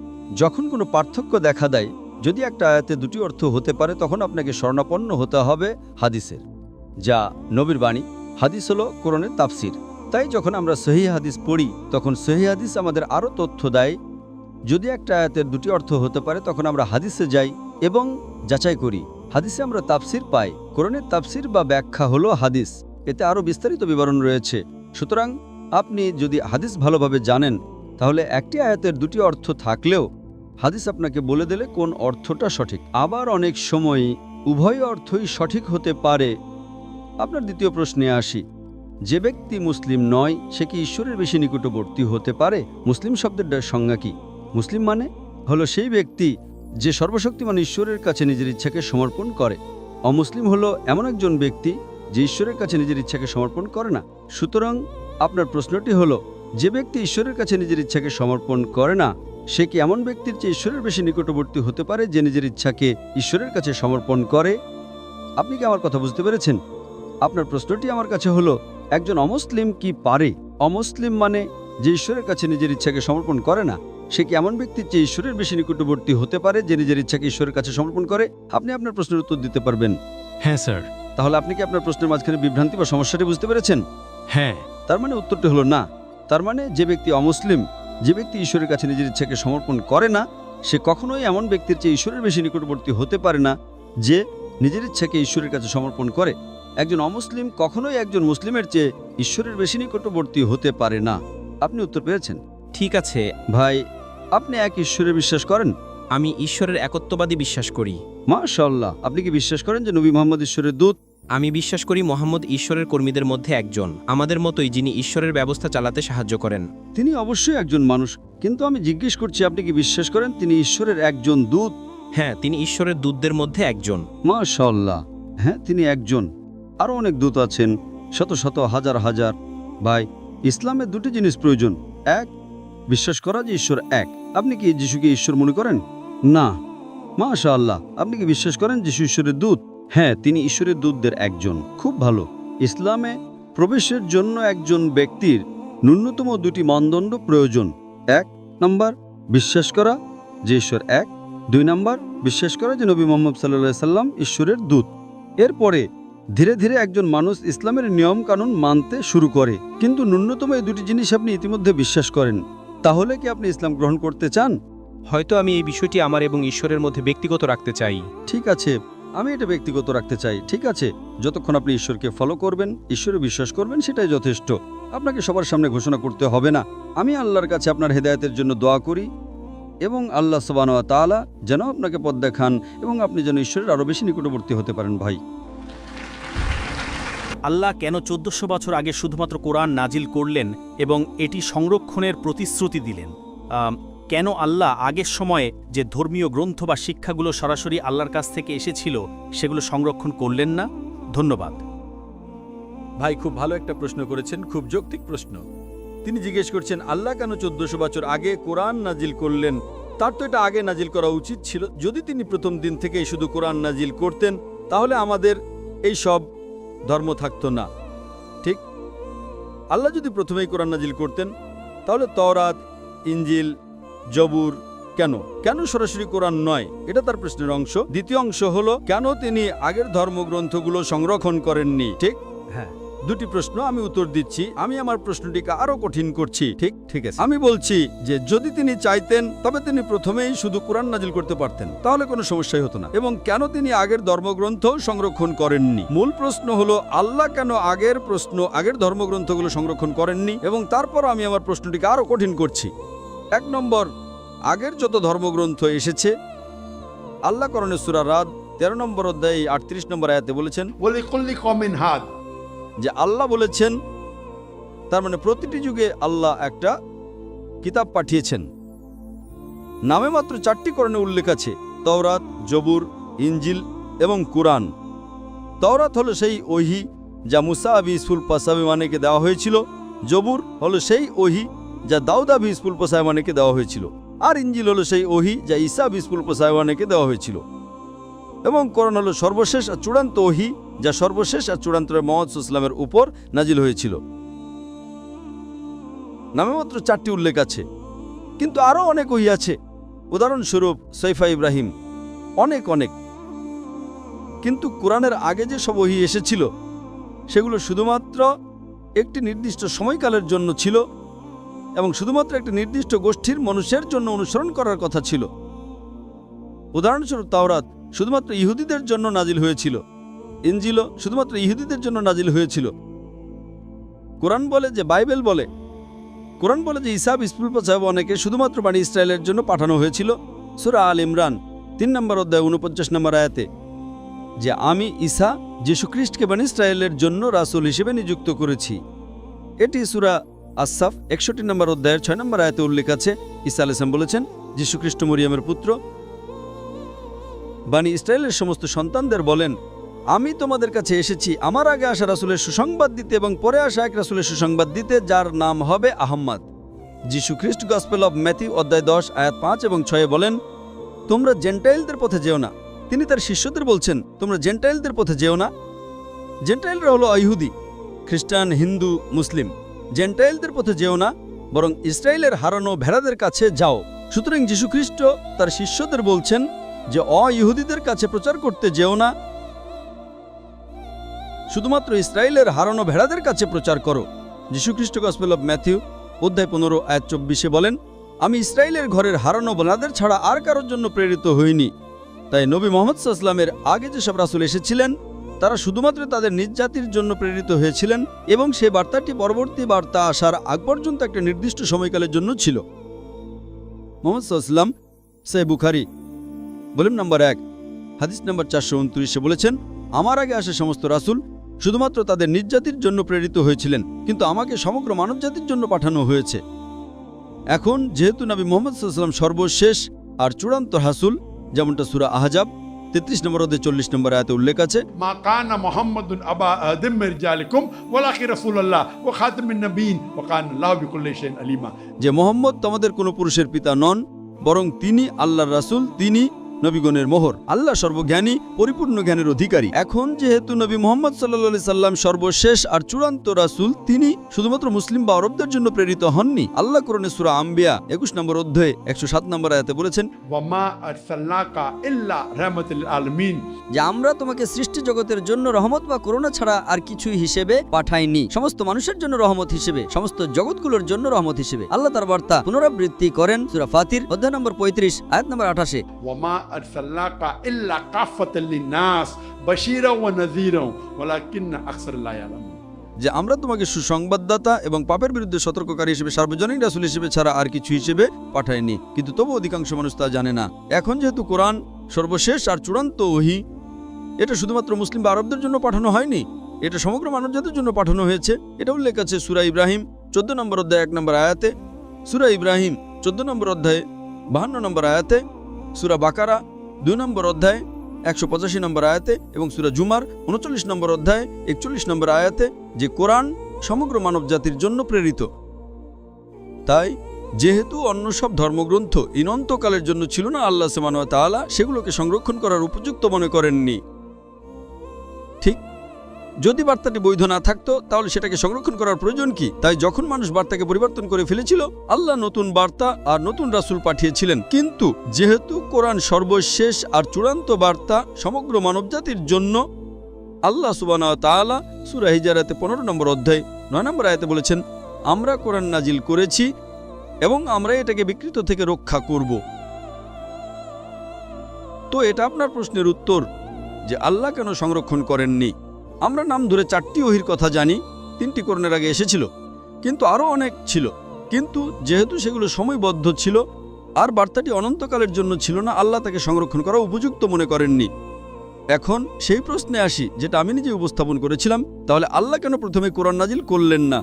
Speaker 2: যখন কোনো পার্থক্য দেখা দেয়, যদি একটা আয়াতে দুটি অর্থ হতে পারে, তখন আপনাকে শরণাপন্ন হতে হবে হাদিসের, যা নবীর বাণী। হাদিস হলো কোরআনের তাফসির। তাই যখন আমরা সহিহ হাদিস পড়ি, তখন সহিহ হাদিস আমাদের আরও তথ্য দেয়। যদি একটা আয়াতের দুটি অর্থ হতে পারে, তখন আমরা হাদিসে যাই এবং যাচাই করি। হাদিসে আমরা তাফসির পাই। কোরআনের তাফসির বা ব্যাখ্যা হলো হাদিস, এতে আরও বিস্তারিত বিবরণ রয়েছে। সুতরাং আপনি যদি হাদিস ভালোভাবে জানেন, তাহলে একটি আয়াতের দুটি অর্থ থাকলেও হাদিস আপনাকে বলে দিলে কোন অর্থটা সঠিক। আবার অনেক সময় উভয় অর্থই সঠিক হতে পারে। আপনার দ্বিতীয় প্রশ্নে আসি, যে ব্যক্তি মুসলিম নয় সে কি ঈশ্বরের বেশি নিকটবর্তী হতে পারে? মুসলিম শব্দের সংজ্ঞা কি? মুসলিম মানে হলো সেই ব্যক্তি যে সর্বশক্তিমান ঈশ্বরের কাছে নিজের ইচ্ছাকে সমর্পণ করে। অমুসলিম হলো এমন একজন ব্যক্তি যে ঈশ্বরের কাছে নিজের ইচ্ছাকে সমর্পণ করে না। সুতরাং আপনার প্রশ্নটি হলো, যে ব্যক্তি ঈশ্বরের কাছে নিজের ইচ্ছাকে সমর্পণ করে না, সে কি এমন ব্যক্তির চেয়ে ঈশ্বরের বেশি নিকটবর্তী হতে পারে যে নিজের ইচ্ছাকে ঈশ্বরের কাছে সমর্পণ করে? আপনি কি আমার কথা বুঝতে পেরেছেন? আপনার প্রশ্নটি আমার কাছে হলো, একজন অমুসলিম কি পারে? অমুসলিম মানে যে ঈশ্বরের কাছে নিজের ইচ্ছাকে সমর্পণ করে না, সে কি এমন ব্যক্তির চেয়ে ঈশ্বরের বেশি নিকটবর্তী হতে পারে যে নিজের ইচ্ছাকে ঈশ্বরের কাছে সমর্পণ করে? আপনি আপনার প্রশ্নের উত্তর দিতে পারবেন।
Speaker 8: হ্যাঁ স্যার।
Speaker 2: তাহলে আপনি কি আপনার প্রশ্নের মাঝখানে বিভ্রান্তি বা সমস্যাটি বুঝতে পেরেছেন?
Speaker 8: হ্যাঁ।
Speaker 2: তার মানে উত্তরটি হলো না। তার মানে যে ব্যক্তি অমুসলিম, যে ব্যক্তি ঈশ্বরের কাছে নিজের ইচ্ছাকে সমর্পণ করে না, সে কখনোই এমন ব্যক্তির চেয়ে ঈশ্বরের বেশি নিকটবর্তী হতে পারে না যে নিজের ইচ্ছাকে ঈশ্বরের কাছে সমর্পণ করে। একজন অমুসলিম কখনোই একজন মুসলিমের চেয়ে ঈশ্বরের বেশি নিকটবর্তী হতে পারে না। আপনি উত্তর পেয়েছেন?
Speaker 8: ঠিক আছে
Speaker 2: ভাই, আপনি এক ঈশ্বরে বিশ্বাস করেন?
Speaker 8: আমি ঈশ্বরের একত্ববাদী বিশ্বাস করি।
Speaker 2: মাশাআল্লাহ। আপনি কি বিশ্বাস করেন যে নবী মুহাম্মদ ঈশ্বরের দূত?
Speaker 8: আমি বিশ্বাস করি মোহাম্মদ ঈশ্বরের কর্মীদের মধ্যে একজন, আমাদের মতোই, যিনি ঈশ্বরের ব্যবস্থা চালাতে সাহায্য করেন।
Speaker 2: তিনি অবশ্যই একজন মানুষ, কিন্তু আমি জিজ্ঞেস করছি আপনি কি বিশ্বাস করেন তিনি ঈশ্বরের একজন দূত?
Speaker 8: হ্যাঁ, তিনি ঈশ্বরের দূতদের মধ্যে একজন।
Speaker 2: মাশাআল্লাহ। হ্যাঁ, তিনি একজন। আরও অনেক দূত আছেন, শত শত হাজার হাজার। ভাই, ইসলামে দুটি জিনিস প্রয়োজন। এক, বিশ্বাস করা যে ঈশ্বর এক। আপনি কি যিশুকে ঈশ্বর মনে করেন? না। মাশাআল্লাহ। আপনি কি বিশ্বাস করেন যিশু ঈশ্বরের দূত? হ্যাঁ, তিনি ঈশ্বরের দূতদের একজন। খুব ভালো। ইসলামে প্রবেশের জন্য একজন ব্যক্তির ন্যূনতম দুটি মানদণ্ড প্রয়োজন। 1 নম্বর বিশ্বাস করা যে ঈশ্বর এক, 2 নম্বর বিশ্বাস করা যে নবী মুহাম্মদ সাল্লাল্লাহু আলাইহি সাল্লাম ঈশ্বরের দূত। এরপরে ধীরে ধীরে একজন মানুষ ইসলামের নিয়ম কানুন মানতে শুরু করে, কিন্তু ন্যূনতম এই দুটি জিনিস আপনি ইতিমধ্যে বিশ্বাস করেন। তাহলে কি আপনি ইসলাম গ্রহণ করতে চান?
Speaker 8: হয়তো আমি এই বিষয়টি আমার এবং ঈশ্বরের মধ্যে ব্যক্তিগত রাখতে চাই।
Speaker 2: ঠিক আছে, আমি এটা ব্যক্তিগত রাখতে চাই। ঠিক আছে, যতক্ষণ আপনি ঈশ্বরকে ফলো করবেন, ঈশ্বরে বিশ্বাস করবেন, সেটাই যথেষ্ট। আপনাকে সবার সামনে ঘোষণা করতে হবে না। আমি আল্লাহর কাছে আপনার হেদায়েতের জন্য দোয়া করি এবং আল্লাহ সুবহানাহু ওয়া তাআলা যেন আপনাকে পথ দেখান এবং আপনি যেন ঈশ্বরের আরও বেশি নিকটবর্তী হতে পারেন। ভাই,
Speaker 9: আল্লাহ কেন 1400 বছর আগে শুধুমাত্র কোরআন নাজিল করলেন এবং এটি সংরক্ষণের প্রতিশ্রুতি দিলেন? কেন আল্লাহ আগের সময়ে যে ধর্মীয় গ্রন্থ বা শিক্ষাগুলো সরাসরি আল্লাহর কাছ থেকে এসেছিল সেগুলো সংরক্ষণ করলেন না? ধন্যবাদ।
Speaker 2: ভাই খুব ভালো একটা প্রশ্ন করেছেন, খুব যৌক্তিক প্রশ্ন। তিনি জিজ্ঞেস করছেন আল্লাহ কেন 1400 বছর আগে কোরআন নাজিল করলেন। তার তো এটা আগে নাজিল করা উচিত ছিল। যদি তিনি প্রথম দিন থেকেই শুধু কোরআন নাজিল করতেন তাহলে আমাদের এই সব ধর্ম থাকতো না। ঠিক, আল্লাহ যদি প্রথমেই কোরআন নাজিল করতেন তাহলে তওরাত, ইনজিল, জবুর কেন সরাসরি কোরআন নয়? এটা তার প্রশ্নের অংশ। দ্বিতীয় অংশ হলো কেন তিনি আগের ধর্মগ্রন্থগুলো সংরক্ষণ করেননি? ঠিক, হ্যাঁ, দুটি প্রশ্ন আমি উত্তর দিচ্ছি। আমি আমার প্রশ্নটিকে আরো কঠিন করছি। ঠিক আছে, আমি বলছি যে যদি তিনি চাইতেন তবে তিনি প্রথমেই শুধু কোরআন নাজিল করতে পারতেন, তাহলে কোনো সমস্যাই হতো না। এবং কেন তিনি আগের ধর্মগ্রন্থ সংরক্ষণ করেননি? মূল প্রশ্ন হলো আল্লাহ কেন আগের ধর্মগ্রন্থগুলো সংরক্ষণ করেননি? এবং তারপর আমি আমার প্রশ্নটিকে আরো কঠিন করছি। 1 নম্বর, আগের যত ধর্মগ্রন্থ এসেছে আল্লাহ কোরআনের সূরা রাদ 13 নম্বর অধ্যায়ে 38 নম্বর আয়াতে বলেছেন
Speaker 4: ওয়ালিকুল্লি কওমিন হাদ,
Speaker 2: যে আল্লাহ বলেছেন, তার মানে প্রতিটি যুগে আল্লাহ একটা কিতাব পাঠিয়েছেন। নামে মাত্র 4টি কোরআনে উল্লেখ আছে, তাওরাত, জবুর, ইনজিল এবং কুরআন। তাওরাত হলো সেই ওহী যা মুসা আবি সুলপাসাবিমানেকে দেওয়া হয়েছিল। জবুর হলো সেই ওহী যা দাউদ আবি সুলপাসাবিমানেকে দেওয়া হয়েছিল। আর ইনজিল হলো সেই ওহী যা ঈসা আবি সুলপাসাবিমানেকে দেওয়া হয়েছিল। এবং কোরআন হলো সর্বশেষ আর চূড়ান্ত ওহী যা সর্বশেষ আর চূড়ান্ত মুহাম্মদ সাল্লাল্লাহু আলাইহি ওয়াসাল্লামের উপর নাজিল হয়েছিল। নামে মাত্র 4টি উল্লেখ আছে, কিন্তু আরও অনেক ওহী আছে। উদাহরণস্বরূপ সৈফা ইব্রাহিম, অনেক। কিন্তু কোরআনের আগে যে সব ওহী এসেছিল সেগুলো শুধুমাত্র একটি নির্দিষ্ট সময়কালের জন্য ছিল এবং শুধুমাত্র একটি নির্দিষ্ট গোষ্ঠীর মানুষের জন্য অনুসরণ করার কথা ছিল। উদাহরণস্বরূপ তাওরাত শুধুমাত্র ইহুদিদের জন্য নাজিল হয়েছিল, ইনজিল শুধুমাত্র ইহুদিদের জন্য নাজিল হয়েছিল। কোরআন বলে যে ঈসা বিসপুলপাসাবনেকে শুধুমাত্র বানি ইসরায়েলের জন্য পাঠানো হয়েছিল। সূরা আল ইমরান 3 নম্বর অধ্যায় 49 নম্বর আয়াতে যে আমি ঈসা যীশুখ্রিস্টকে বানি ইসরায়েলের জন্য রাসূল হিসেবে নিযুক্ত করেছি। এটি সূরা আস-সাফ 61 নম্বর অধ্যায়ের 6 নম্বর আয়াতে উল্লেখ আছে। ঈসা আলাইহিস সালাম বলেছেন যীশুখ্রিস্ট মরিয়মের পুত্র। বানি ইসরায়েলের সমস্ত সন্তানদের বলেন, আমি তোমাদের কাছে এসেছি আমার আগে আসা রাসূলের সুসংবাদ দিতে এবং পরে আসা এক রাসূলের সুসংবাদ দিতে, যার নাম হবে আহম্মদ। যীশুখ্রিস্ট গসপেল অব ম্যাথিউ অধ্যায় 10 আয়াত 5 এবং 6 বলেন, তোমরা জেন্টাইলদের পথে যেও না। তিনি তার শিষ্যদের বলছেন, তোমরা জেন্টাইলদের পথে যেও না। জেন্টাইলরা হলো ইহুদি, খ্রিস্টান, হিন্দু, মুসলিম। জেন্টাইলদের পথে যেও না, বরং ইসরায়েলের হারানো ভেড়াদের কাছে যাও। সুতরাং যীশুখ্রিস্ট তার শিষ্যদের বলছেন যে ইহুদিদের কাছে প্রচার করতে যেও না, শুধুমাত্র ইসরায়েলের হারানো ভেড়াদের কাছে প্রচার করো। যীশুখ্রিস্ট গসপেল অব ম্যাথিউ অধ্যায় 15 আয়াত 24 বলেন, আমি ইসরায়েলের ঘরের হারানো ভেড়াদের ছাড়া আর কারোর জন্য প্রেরিত হইনি। তাই নবী মুহাম্মদ সাল্লাল্লাহু আলাইহি ওয়াসাল্লামের আগে যেসব রাসূল এসেছিলেন তারা শুধুমাত্র তাদের নিজ জাতির জন্য প্রেরিত হয়েছিলেন এবং সেই বার্তাটি পরবর্তী বার্তা আসার আগ পর্যন্ত একটা নির্দিষ্ট সময়কালের জন্য ছিল। মুহাম্মদ সাল্লাল্লাহু আলাইহি ওয়াসাল্লাম সহিহ বুখারী ভলিউম নম্বর 1 হাদিস নম্বর 429 বলেছেন, আমার আগে আসা সমস্ত রাসূল শুধুমাত্র তাদের নিজ জাতির জন্য প্রেরিত হয়েছিলেন, কিন্তু আমাকে সমগ্র মানব জাতির জন্য পাঠানো হয়েছে। এখন যেহেতু নবী মুহাম্মদ সাল্লাল্লাহু আলাইহি ওয়াসাল্লাম সর্বশেষ আর চূড়ান্ত রাসূল, যেমনটা সূরা আহজাব 33 নম্বর অধ্যায় 40 নম্বর আয়াতে উল্লেখ আছে,
Speaker 4: মা কানা মুহাম্মাদুন আবা আদম মির রিজালিকুম ওয়ালাকিন রাসূলুল্লাহ ওয়া খাতামিন নবিয়্যিন ওয়া কানা আল্লাহু বিকুল্লি শাইইন আলিমা।
Speaker 2: যে মুহাম্মদ তোমাদের কোনো পুরুষের পিতা নন, বরং তিনি আল্লাহর রাসূল, তিনি নবীগণের মোহর। আল্লাহ সর্বজ্ঞানী, পরিপূর্ণ জ্ঞানের অধিকারী। এখন যেহেতু নবী মুহাম্মদ সাল্লাল্লাহু সাল্লাম সর্বশেষ আর চূড়ান্ত রাসূল, তিনি শুধুমাত্র মুসলিম বা আরবদের জন্য প্রেরিত হননি। আল্লাহ কোরআনে সূরা আম্বিয়া 21 নম্বর অধ্যায়ে 107 নম্বর আয়াতে বলেছেন,
Speaker 4: वमा अरसलनाका इल्ला रहमतुल आलमीन।
Speaker 10: যে আমরা তোমাকে সৃষ্টি জগতের জন্য রহমত বা করুণা ছাড়া আর কিছুই হিসেবে পাঠাইনি, সমস্ত মানুষের জন্য রহমত হিসেবে, সমস্ত জগৎগুলোর জন্য রহমত হিসেবে। আল্লাহ তার বার্তা পুনরাবৃত্তি করেন সূরা ফাতির অধ্যায় নম্বর 35 আয়াত নম্বর 28।
Speaker 4: वमा अरसलनाका इल्ला काफतल लिन्नास बशीरा व नज़ीरा वलाकिन्न अक्सर ला यालमून।
Speaker 2: যে আমরা তোমাকে সুসংবাদদাতা এবং পাপের বিরুদ্ধে সতর্ককারী হিসেবে সার্বজনীন রাসূল হিসেবে ছাড়া আর কিছু হিসেবে পাঠায়নি, কিন্তু তবু অধিকাংশ মানুষ তা জানে না। এখন যেহেতু কোরআন সর্বশেষ আর চূড়ান্ত ওহী, এটা শুধুমাত্র মুসলিম বা আরবদের জন্য পাঠানো হয়নি, এটা সমগ্র মানবজাতির জন্য পাঠানো হয়েছে। এটা উল্লেখ আছে সূরা ইব্রাহিম 14 নম্বর অধ্যায় 1 নম্বর আয়াতে, সূরা ইব্রাহিম 14 নম্বর অধ্যায়ে 52 নম্বর আয়াতে, সূরা বাকারা 2 নম্বর অধ্যায় 185 নম্বর আয়াতে এবং সূরা জুমার 39 নম্বর অধ্যায় 41 নম্বর আয়াতে যে কোরআন সমগ্র মানবজাতির জন্য প্রেরিত। তাই যেহেতু অন্য সব ধর্মগ্রন্থ ইনন্তকালের জন্য ছিল না, আল্লাহ সুবহানাহু ওয়া তাআলা সেগুলোকে সংরক্ষণ করার উপযুক্ত মনে করেননি। ঠিক, যদি বার্তাটি বৈধ না থাকতো তাহলে সেটাকে সংরক্ষণ করার প্রয়োজন কি? তাই যখন মানুষ বার্তাকে পরিবর্তন করে ফেলেছিল, আল্লাহ নতুন বার্তা আর নতুন রাসূল পাঠিয়েছিলেন। কিন্তু যেহেতু কোরআন সর্বশেষ আর চূড়ান্ত বার্তা সমগ্র মানবজাতির জন্য, আল্লাহ সুবহানাহু ওয়া তাআলা সূরা হিজরাতে 15 নম্বর অধ্যায় 9 নম্বর আয়াতে বলেছেন, আমরা কোরআন নাজিল করেছি এবং আমরা এটাকে বিকৃত থেকে রক্ষা করব। তো এটা আপনার প্রশ্নের উত্তর যে আল্লাহ কেন সংরক্ষণ করেননি। আমরা নাম ধরে 4টি ওহীর কথা জানি, 3টি কোরআনের আগে এসেছিল, কিন্তু আরও অনেক ছিল। কিন্তু যেহেতু সেগুলো সময়বদ্ধ ছিল আর বার্তাটি অনন্তকালের জন্য ছিল না, আল্লাহ তাকে সংরক্ষণ করা উপযুক্ত মনে করেননি। এখন সেই প্রশ্নে আসি যেটা আমি নিজে উপস্থাপন করেছিলাম, তাহলে আল্লাহ কেন প্রথমে কোরআন নাজিল করলেন না?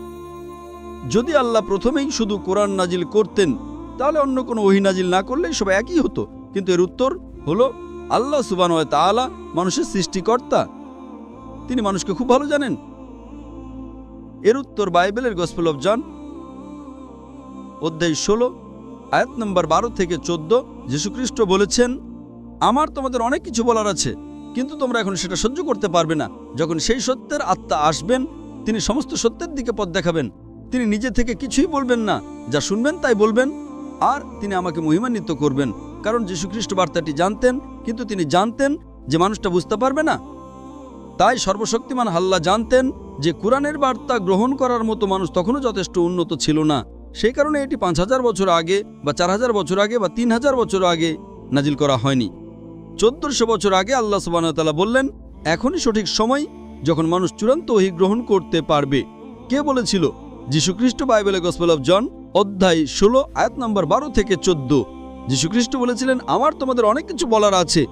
Speaker 2: যদি আল্লাহ প্রথমেই শুধু কোরআন নাজিল করতেন তাহলে অন্য কোনো ওহী নাজিল না করলেই সব একই হতো। কিন্তু এর উত্তর হলো আল্লাহ সুবহানাহু ওয়া তাআলা মানুষের সৃষ্টিকর্তা, তিনি মানুষকে খুব ভালো জানেন। এর উত্তর বাইবেলের গসপেল অফ জন অধ্যায় 16 আয়াত নম্বর 12 থেকে 14। যীশুখ্রিস্ট বলেছেন, আমার তোমাদের অনেক কিছু বলার আছে, কিন্তু তোমরা এখন সেটা সহ্য করতে পারবে না। যখন সেই সত্যের আত্মা আসবেন, তিনি সমস্ত সত্যের দিকে পথ দেখাবেন। তিনি নিজে থেকে কিছুই বলবেন না, যা শুনবেন তাই বলবেন, আর তিনি আমাকে মহিমান্বিত করবেন। কারণ যীশুখ্রিস্ট বার্তাটি জানতেন, কিন্তু তিনি জানতেন যে মানুষটা বুঝতে পারবে না। তাই সর্বশক্তিমান আল্লাহ জানতেন যে কোরআনের বার্তা গ্রহণ করার মতো মানুষ তখনও যথেষ্ট উন্নত ছিল না। সেই কারণে এটি 5000 বছর আগে বা 4000 বছর আগে বা 3000 বছর আগে নাজিল করা হয়নি। 1400 বছর আগে আল্লাহ সুবহানাহু ওয়া তাআলা বললেন, এখনই সঠিক সময় যখন মানুষ চূড়ান্ত ওহী গ্রহণ করতে পারবে। কে বলেছিল? যীশুখ্রিস্ট বাইবেলের গসপেল অফ জন অধ্যায় 16 আয়াত নম্বর 12 থেকে 14। যীশুখ্রিস্ট বলেছিলেন, আমার তোমাদের অনেক কিছু বলার আছে,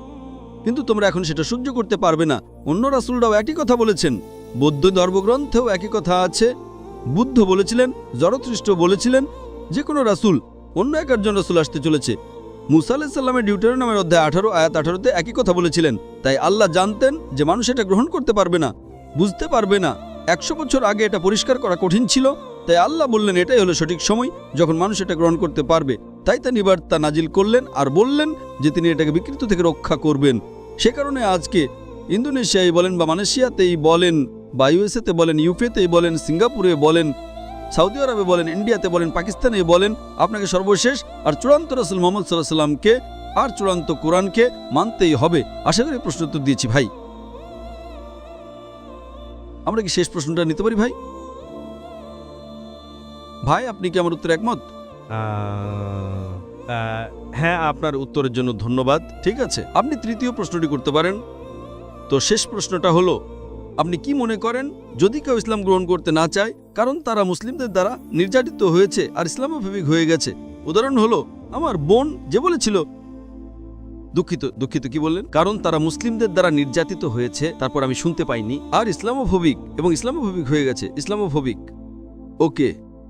Speaker 2: কিন্তু তোমরা এখন সেটা সহ্য করতে পারবে না। অন্য রাসূলরাও একই কথা বলেছেন, বৌদ্ধ ধর্মগ্রন্থেও একই কথা আছে। বুদ্ধ বলেছিলেন, জরথ্রিস্ট বলেছিলেন, যে কোনো রাসূল অন্য একজন রাসূল আসতে চলেছে। মুসা আলাইহিস সালামের ডিউটেরোনমির অধ্যায় 18 আয়াত 18তে একই কথা বলেছিলেন। তাই আল্লাহ জানতেন যে মানুষ এটা গ্রহণ করতে পারবে না, বুঝতে পারবে না। 100 বছর আগে এটা পরিষ্কার করা কঠিন ছিল। তাই আল্লাহ বললেন, এটাই হলো সঠিক সময় যখন মানুষ এটা গ্রহণ করতে পারবে। তাই তিনি বার্তা নাজিল করলেন আর বললেন যে তিনি এটাকে বিকৃত থেকে রক্ষা করবেন। সে কারণে আজকে ইন্দোনেশিয়ায় বলেন বা মালয়েশিয়াতেই বলেন বা ইউএসএতে বলেন, ইউকেতেই বলেন, সিঙ্গাপুরে বলেন, সৌদি আরবে বলেন, ইন্ডিয়াতে বলেন, পাকিস্তানে বলেন, আপনাকে সর্বশেষ আর চূড়ান্ত রাসূল মুহাম্মদ সাল্লাল্লাহু আলাইহি সাল্লামকে আর চূড়ান্ত কোরআনকে মানতেই হবে। আশা করি প্রশ্ন উত্তর দিয়েছি ভাই। আমরা কি শেষ প্রশ্নটা নিতে পারি ভাই? ভাই, আপনি কি আমার উত্তরে একমত? হ্যাঁ, আপনার উত্তরের জন্য ধন্যবাদ। ঠিক আছে, আপনি তৃতীয় প্রশ্নটি করতে পারেন। তো শেষ প্রশ্নটা হলো, আপনি কি মনে করেন যদি কেউ ইসলাম গ্রহণ করতে না চায় কারণ তারা মুসলিমদের দ্বারা নির্যাতিত হয়েছে আর ইসলামোফোবিক হয়ে গেছে? উদাহরণ হলো আমার বোন যে বলেছিল, দুঃখিত কি বললেন? কারণ তারা মুসলিমদের দ্বারা নির্যাতিত হয়েছে, তারপর আমি শুনতে পাইনি, আর ইসলামোফোবিক এবং ইসলামোফোবিক হয়ে গেছে, ইসলামোফোবিক। ওকে,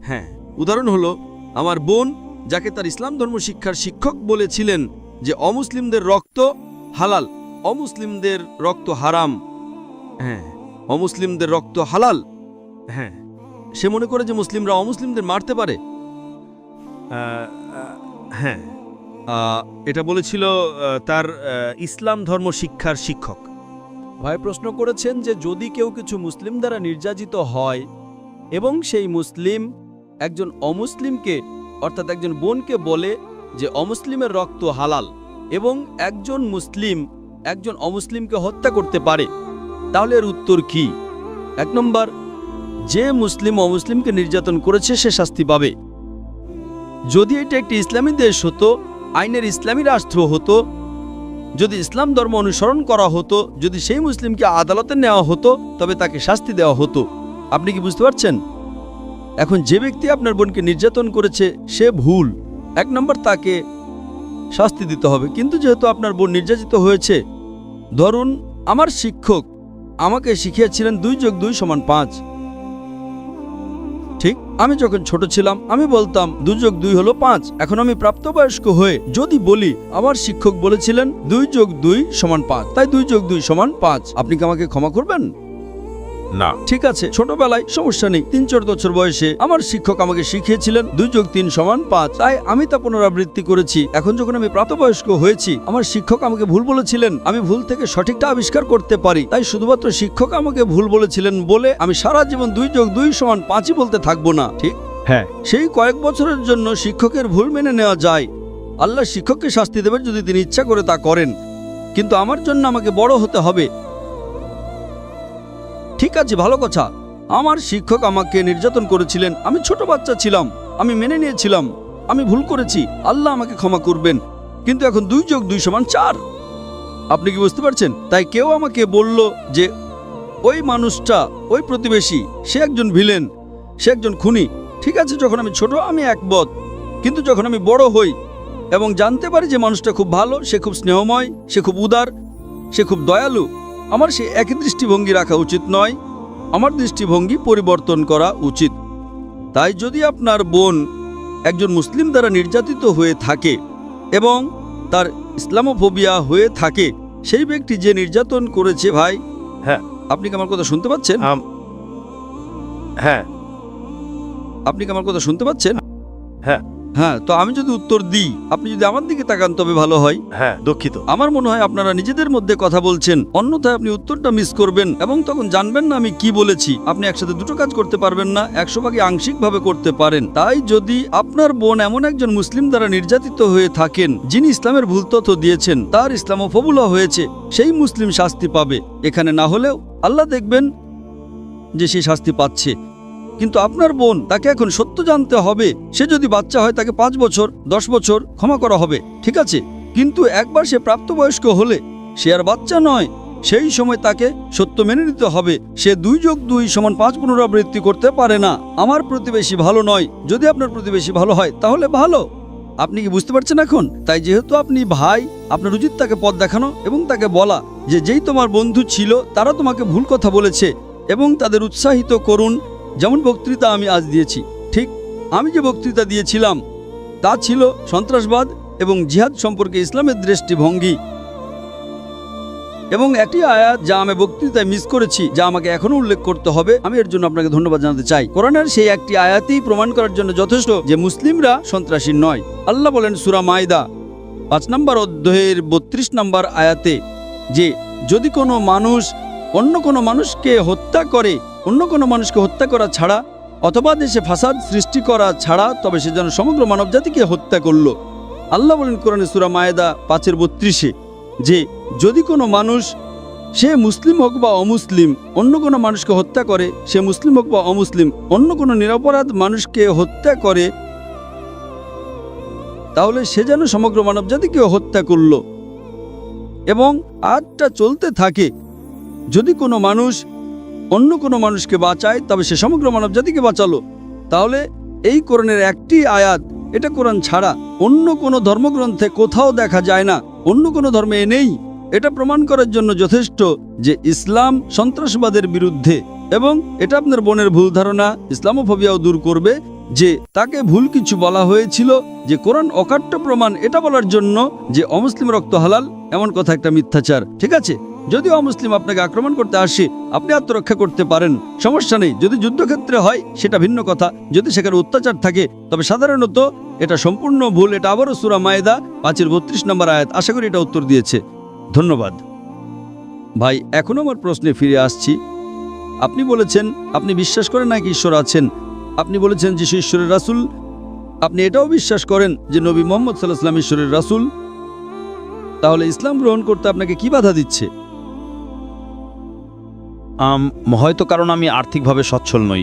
Speaker 2: হ্যাঁ। উদাহরণ হলো আমার বোন যাকে তার ইসলাম ধর্ম শিক্ষার শিক্ষক বলেছিলেন যে অমুসলিমদের রক্ত হালাল, অমুসলিমদের রক্ত হারাম, হ্যাঁ, অমুসলিমদের রক্ত হালাল, হ্যাঁ, সে মনে করে যে মুসলিমরা অমুসলিমদের মারতে পারে। হ্যাঁ,
Speaker 9: এটা বলেছিল তার ইসলাম ধর্ম শিক্ষার শিক্ষক।
Speaker 2: ভাই প্রশ্ন করেছেন যে যদি কেউ কিছু মুসলিম দ্বারা নির্যাতিত হয় এবং সেই মুসলিম একজন অমুসলিমকে অর্থাৎ একজন বোনকে বলে যে অমুসলিমের রক্ত হালাল এবং একজন মুসলিম একজন অমুসলিমকে হত্যা করতে পারে, তাহলে এর উত্তর কি? 1 নম্বর, যে মুসলিম অমুসলিমকে নির্যাতন করেছে সে শাস্তি পাবে। যদি এটা একটি ইসলামী দেশ হতো, আইনের ইসলামী রাষ্ট্র হতো, যদি ইসলাম ধর্ম অনুসরণ করা হতো, যদি সেই মুসলিমকে আদালতে নেওয়া হতো, তবে তাকে শাস্তি দেওয়া হতো। আপনি কি বুঝতে পারছেন? এখন যে ব্যক্তি আপনার বোনকে নির্যাতন করেছে সে ভুল, 1 নম্বর তাকে শাস্তি দিতে হবে। কিন্তু যেহেতু আপনার বোন নির্যাতিত হয়েছে, ধরুন আমার শিক্ষক আমাকে শিখিয়েছিলেন 2 + 2 = 5, ঠিক? আমি যখন ছোট ছিলাম আমি বলতাম 2 + 2 হলো 5। এখন আমি প্রাপ্তবয়স্ক হয়ে যদি বলি আমার শিক্ষক বলেছিলেন 2 + 2 = 5, তাই 2 + 2 = 5, আপনি কি আমাকে ক্ষমা করবেন?
Speaker 8: না।
Speaker 2: ঠিক আছে, ছোটবেলায় সমস্যা নেই, 3-4 বছর বয়সে আমার শিক্ষক আমাকে শিখিয়েছিলেন 2 + 3 = 5, তাই আমি তা পুনরাবৃত্তি করেছি। এখন যখন আমি প্রাপ্তবয়স্ক হয়েছি, আমার শিক্ষক আমাকে ভুল বলেছিলেন, আমি ভুল থেকে সঠিকটা আবিষ্কার করতে পারি, তাই শুধুমাত্র শিক্ষক আমাকে ভুল বলেছিলেন বলে আমি সারা জীবন 2 + 2 = 5ই বলতে থাকবো না, ঠিক?
Speaker 1: হ্যাঁ।
Speaker 2: সেই কয়েক বছরের জন্য শিক্ষকের ভুল মেনে নেওয়া যায়। আল্লাহ শিক্ষককে শাস্তি দেবেন যদি তিনি ইচ্ছা করে তা করেন, কিন্তু আমার জন্য আমাকে বড় হতে হবে। ঠিক আছে, ভালো কথা, আমার শিক্ষক আমাকে নির্যাতন করেছিলেন, আমি ছোট বাচ্চা ছিলাম, আমি মেনে নিয়েছিলাম, আমি ভুল করেছি, আল্লাহ আমাকে ক্ষমা করবেন। কিন্তু এখন 2 + 2 = 4। আপনি কি বুঝতে পারছেন? তাই কেউ আমাকে বলল যে ওই মানুষটা, ওই প্রতিবেশী, সে একজন ভিলেন, সে একজন খুনি। ঠিক আছে, যখন আমি ছোট আমি একমত, কিন্তু যখন আমি বড় হই এবং জানতে পারি যে মানুষটা খুব ভালো, সে খুব স্নেহময়, সে খুব উদার, সে খুব দয়ালু, আমার সে একই দৃষ্টিভঙ্গি রাখা উচিত নয়, আমার দৃষ্টিভঙ্গি পরিবর্তন করা উচিত। তাই যদি আপনার বোন একজন মুসলিম দ্বারা নির্যাতিত হয়ে থাকে এবং তার ইসলামোফোবিয়া হয়ে থাকে, সেই ব্যক্তি যে নির্যাতন করেছে, ভাই,
Speaker 5: হ্যাঁ,
Speaker 2: আপনি কি আমার কথা শুনতে পাচ্ছেন?
Speaker 5: হ্যাঁ,
Speaker 2: আপনি কি আমার কথা শুনতে পাচ্ছেন?
Speaker 5: হ্যাঁ।
Speaker 2: হ্যাঁ, তো আমি যদি উত্তর দিই, আপনি যদি আমার দিকে তাকান তবে ভালো হয়।
Speaker 5: হ্যাঁ, দুঃখিত।
Speaker 2: আমার মনে হয় আপনারা নিজেদের মধ্যে কথা বলছেন, অন্যথায় আপনি উত্তরটা মিস করবেন এবং তখন জানবেন না আমি কি বলেছি। আপনি একসাথে দুটো কাজ করতে পারবেন না, 100 ভাগই আংশিকভাবে করতে পারেন। তাই যদি আপনার বোন এমন একজন মুসলিম দ্বারা নির্যাতিত হয়ে থাকেন যিনি ইসলামের ভুল তথ্য দিয়েছেন, তার ইসলামোফোবিয়া হয়েছে, সেই মুসলিম শাস্তি পাবে। এখানে না হলেও আল্লাহ দেখবেন যে সে শাস্তি পাচ্ছে। কিন্তু আপনার বোন, তাকে এখন সত্য জানতে হবে। সে যদি বাচ্চা হয় তাকে 5 বছর 10 বছর ক্ষমা করা হবে, ঠিক আছে? কিন্তু একবার সে প্রাপ্তবয়স্ক হলে সে আর বাচ্চা নয়, সেই সময় তাকে সত্য মেনে নিতে হবে। সে 2 + 2 = 5 পুনরাবৃত্তি করতে পারে না। আমার প্রতিবেশী ভালো নয়, যদি আপনার প্রতিবেশী ভালো হয় তাহলে ভালো। আপনি কি বুঝতে পারছেন এখন? তাই যেহেতু আপনি ভাই, আপনার উচিত তাকে পথ দেখানো এবং তাকে বলা যে যেই তোমার বন্ধু ছিল তারা তোমাকে ভুল কথা বলেছে এবং তাদের উৎসাহিত করুন। যেমন বক্তৃতা আমি আজ দিয়েছি, ঠিক আমি যে বক্তৃতা দিয়েছিলাম তা ছিল সন্ত্রাসবাদ এবং জিহাদ সম্পর্কে ইসলামের দৃষ্টিভঙ্গি, এবং একটি আয়াত যা আমি বক্তৃতায় মিস করেছি, যা আমাকে এখনো উল্লেখ করতে হবে, আমি এর জন্য আপনাকে ধন্যবাদ জানাতে চাই। কোরআনের সেই একটি আয়াতই প্রমাণ করার জন্য যথেষ্ট যে মুসলিমরা সন্ত্রাসী নয়। আল্লাহ বলেন সূরা মাইদা 5 নম্বর অধ্যায়ের 32 নম্বর আয়াতে যে যদি কোনো মানুষ অন্য কোনো মানুষকে হত্যা করে, অন্য কোনো মানুষকে হত্যা করা ছাড়া অথবা দেশে ফাসাদ সৃষ্টি করা ছাড়া, তবে সে যেন সমগ্র মানবজাতিকে হত্যা করল। আল্লাহ বলেন কোরআনে সূরা মায়েদা 5:32 যে যদি কোনো মানুষ, সে মুসলিম হোক বা অমুসলিম, অন্য কোনো মানুষকে হত্যা করে, সে মুসলিম হোক বা অমুসলিম, অন্য কোনো নিরপরাধ মানুষকে হত্যা করে, তাহলে সে যেন সমগ্র মানবজাতিকে হত্যা করল। এবং আয়াতটা চলতে থাকে, যদি কোনো মানুষ অন্য কোনো মানুষকে বাঁচায় তবে সে সমগ্র মানবজাতিকে বাঁচালো। তাহলে এই কোরআনের একটি আয়াত, এটা কোরআন ছাড়া অন্য কোনো ধর্মগ্রন্থে কোথাও দেখা যায় না, অন্য কোনো ধর্মে নেই। এটা প্রমাণ করার জন্য যথেষ্ট যে ইসলাম সন্ত্রাসবাদের বিরুদ্ধে, এবং এটা আপনার বোনের ভুল ধারণা ইসলামোফোবিয়াও দূর করবে যে তাকে ভুল কিছু বলা হয়েছিল, যে কোরআন অকাট্য প্রমাণ এটা বলার জন্য যে অমুসলিম রক্ত হালাল, এমন কথা একটা মিথ্যাচার। ঠিক আছে, যদি অমুসলিম আপনাকে আক্রমণ করতে আসে আপনি আত্মরক্ষা করতে পারেন, সমস্যা নেই। যদি যুদ্ধক্ষেত্রে হয় সেটা ভিন্ন কথা, যদি সেখানে অত্যাচার থাকে, তবে সাধারণত এটা সম্পূর্ণ ভুল। এটা আবারও সূরা মায়েদা 5-32 নম্বর আয়াত। আশা করি এটা উত্তর দিয়েছে। ধন্যবাদ ভাই। এখনো আমার প্রশ্নে ফিরে আসছি। আপনি বলেছেন আপনি বিশ্বাস করেন নাকি ঈশ্বর আছেন। আপনি বলেছেন যিশু ঈশ্বরের রাসূল। আপনি এটাও বিশ্বাস করেন যে নবী মুহাম্মদ সাল্লাল্লাহু আলাইহি ওয়াসাল্লাম ঈশ্বরের রাসূল। তাহলে ইসলাম গ্রহণ করতে আপনাকে কি বাধা দিচ্ছে?
Speaker 9: হয়তো কারণ আমি আর্থিকভাবে সচ্ছল নই।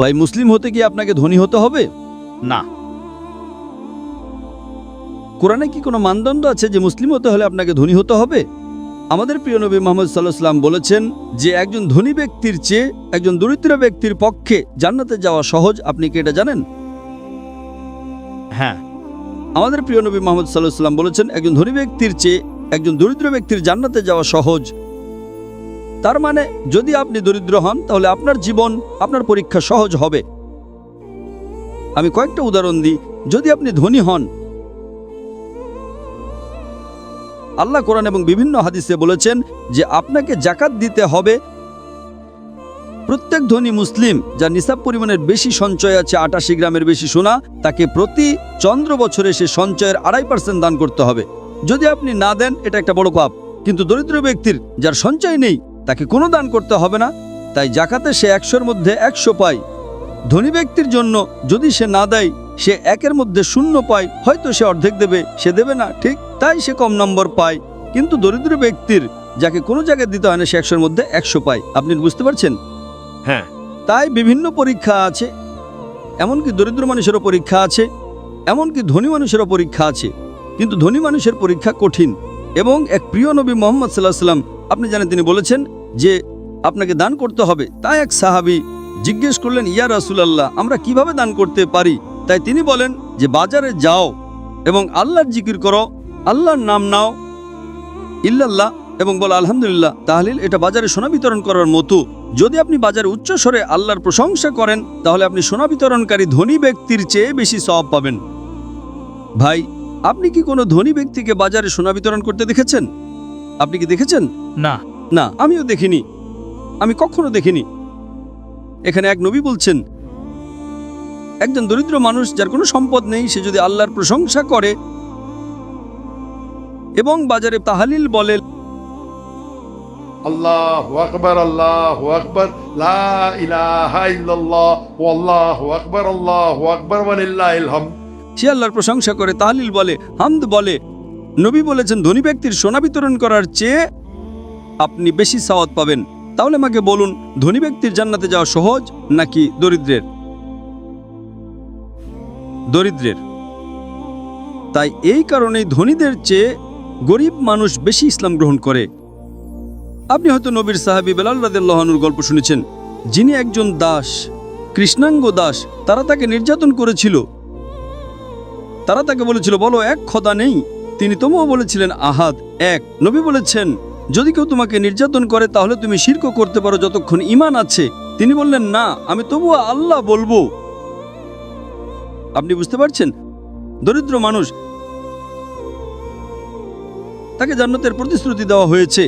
Speaker 2: ভাই, মুসলিম হতে কি আপনাকে ধনী হতে হবে?
Speaker 9: না।
Speaker 2: কোরআনে কি কোনো মানদণ্ড আছে যে মুসলিম হতে হলে আপনাকে ধনী হতে হবে? আমাদের প্রিয় নবী মুহাম্মদ সাল্লাল্লাহু আলাইহি ওয়াসাল্লাম বলেছেন যে একজন ধনী ব্যক্তির চেয়ে একজন দরিদ্র ব্যক্তির পক্ষে জান্নাতে যাওয়া সহজ। আপনি কি এটা জানেন?
Speaker 9: হ্যাঁ।
Speaker 2: আমাদের প্রিয় নবী মুহাম্মদ সাল্লাল্লাহু আলাইহি ওয়াসাল্লাম বলেছেন একজন ধনী ব্যক্তির চেয়ে একজন দরিদ্র ব্যক্তির জান্নাতে যাওয়া সহজ। তার মানে যদি আপনি দরিদ্র হন তাহলে আপনার জীবন, আপনার পরীক্ষা সহজ হবে। আমি কয়েকটা উদাহরণ দিই। যদি আপনি ধনী হন, আল্লাহ কোরআন এবং বিভিন্ন হাদিসে বলেছেন যে আপনাকে যাকাত দিতে হবে। প্রত্যেক ধনী মুসলিম যার নিসাব পরিমাণের বেশি সঞ্চয় আছে, 88 গ্রামের বেশি সোনা, তাকে প্রতি চন্দ্র বছরে সে সঞ্চয়ের 2.5% দান করতে হবে। যদি আপনি না দেন এটা একটা বড় পাপ। কিন্তু দরিদ্র ব্যক্তির যার সঞ্চয় নেই তাকে কোনো দান করতে হবে না, তাই জাকাতে সে 100-এর মধ্যে 100 পায়। ধনী ব্যক্তির জন্য যদি সে না দেয় সে 1-এর মধ্যে 0 পায়। হয়তো সে অর্ধেক দেবে, সে দেবে না, ঠিক, তাই সে কম নম্বর পায়। কিন্তু দরিদ্র ব্যক্তির যাকে কোনো জায়গায় দিতে হয় না সে 100-এর মধ্যে 100 পায়। আপনি বুঝতে পারছেন?
Speaker 9: হ্যাঁ।
Speaker 2: তাই বিভিন্ন পরীক্ষা আছে, এমনকি দরিদ্র মানুষেরও পরীক্ষা আছে, এমনকি ধনী মানুষেরও পরীক্ষা আছে। কিন্তু ধনী মানুষের পরীক্ষা কঠিন। এবং এক প্রিয় নবী মুহাম্মদ সাল্লাল্লাহু আলাইহি ওয়াসাল্লাম, আপনি জানেন তিনি বলেছেন যে আপনাকে দান করতে হবে। তাই এক সাহাবী জিজ্ঞেস করলেন, ইয়া রাসূলুল্লাহ, আমরা কিভাবে দান করতে পারি? তাই তিনি বলেন যে বাজারে যাও এবং আল্লাহর জিকির করো, আল্লাহর নাম নাও, ইল্লাল্লাহ, এবং বলো আলহামদুলিল্লাহ। তাহলিল এটা বাজারে সোনা বিতরণ করার মতো। যদি আপনি বাজারে উচ্চ স্বরে আল্লাহর প্রশংসা করেন তাহলে আপনি সোনা বিতরণকারী ধনী ব্যক্তির চেয়ে বেশি সওয়াব পাবেন। ভাই, আপনি কি কোনো ধনী ব্যক্তিকে বাজারে সোনা বিতরণ করতে দেখেছেন? আপনি কি দেখেছেন?
Speaker 9: না।
Speaker 2: না, আমিও দেখিনি, আমি কখনো দেখিনি। এখানে এক নবী বলছেন একজন দরিদ্র মানুষ যার কোনো সম্পদ নেই, সে যদি আল্লাহর প্রশংসা করে এবং বাজারে তাহলিল বলে,
Speaker 4: আল্লাহু আকবার, আল্লাহু আকবার, লা ইলাহা ইল্লাল্লাহ, ওয়াল্লাহু আকবার, আল্লাহু আকবার, ওয়া লিল্লাহিল হামদ,
Speaker 2: সে আল্লাহর প্রশংসা করে, তাহলিল বলে, হামদ বলে, নবী বলেছেন ধনী ব্যক্তির সোনা বিতরণ করার চেয়ে আপনি বেশি সওয়াব পাবেন। তাহলে আমাকে বলুন, ধনী ব্যক্তির জান্নাতে যাওয়া সহজ নাকি দরিদ্রের? দরিদ্রের। তাই এই কারণেই ধনীদের চেয়ে গরিব মানুষ বেশি ইসলাম গ্রহণ করে। আপনি হয়তো নবীর সাহাবী বেলাল রাদিয়াল্লাহু আনহুর গল্প শুনেছেন, যিনি একজন দাস, কৃষ্ণাঙ্গ দাস। তারা তাকে নির্যাতন করেছিল। তারা তাকে বলেছিল, বলো এক খোদা নেই। তিনি তবুও বলেছিলেন আহাদ, এক। নবী বলেছেন, যদি কেউ তোমাকে নির্যাতন করে তাহলে তুমি শিরক করতে পারো যতক্ষণ ঈমান আছে। তিনি বললেন, না, আমি তবুও আল্লাহ বলবো। আপনি বুঝতে পারছেন? দরিদ্র মানুষ, তাকে জান্নাতের প্রতিশ্রুতি দেওয়া হয়েছে।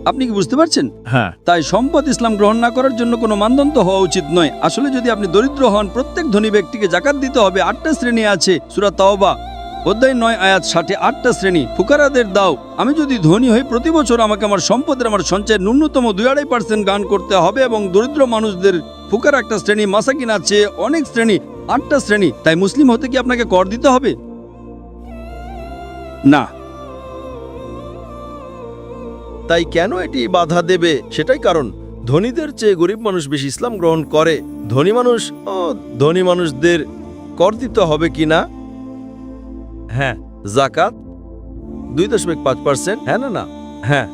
Speaker 2: আপনি কি বুঝতে পারছেন?
Speaker 9: হ্যাঁ।
Speaker 2: তাই সম্পদ ইসলাম গ্রহণ না করার জন্য কোনো মানদণ্ড হওয়া উচিত নয়। আসলে যদি আপনি দরিদ্র হন, প্রত্যেক ধনী ব্যক্তিকে জাকাত দিতে হবে। 8টা শ্রেণী আছে, সূরা তাওবা অধ্যায় 9 আয়াত 60। 8টা শ্রেণী। ফুকারাদের দাও। আমি যদি ধনী হই, প্রতি বছর আমাকে আমার সম্পদের, আমার সঞ্চয়ের ন্যূনতম 2-2.5% দান করতে হবে। এবং দরিদ্র মানুষদের ফুকারা একটা শ্রেণী, মাসাকিন আছে অনেক শ্রেণী, 8টা শ্রেণী। তাই মুসলিম হতে কি আপনাকে কর দিতে হবে? না।
Speaker 3: তাই কেন এটি বাধা দেবে? সেটাই কারণ ধনীদের চেয়ে গরিব মানুষ বেশি ইসলাম গ্রহণ করে। ধনী মানুষদের কর দিতে হবে কি না? হ্যাঁ। জাকাত 2.5%। হ্যাঁ না? না, হ্যাঁ।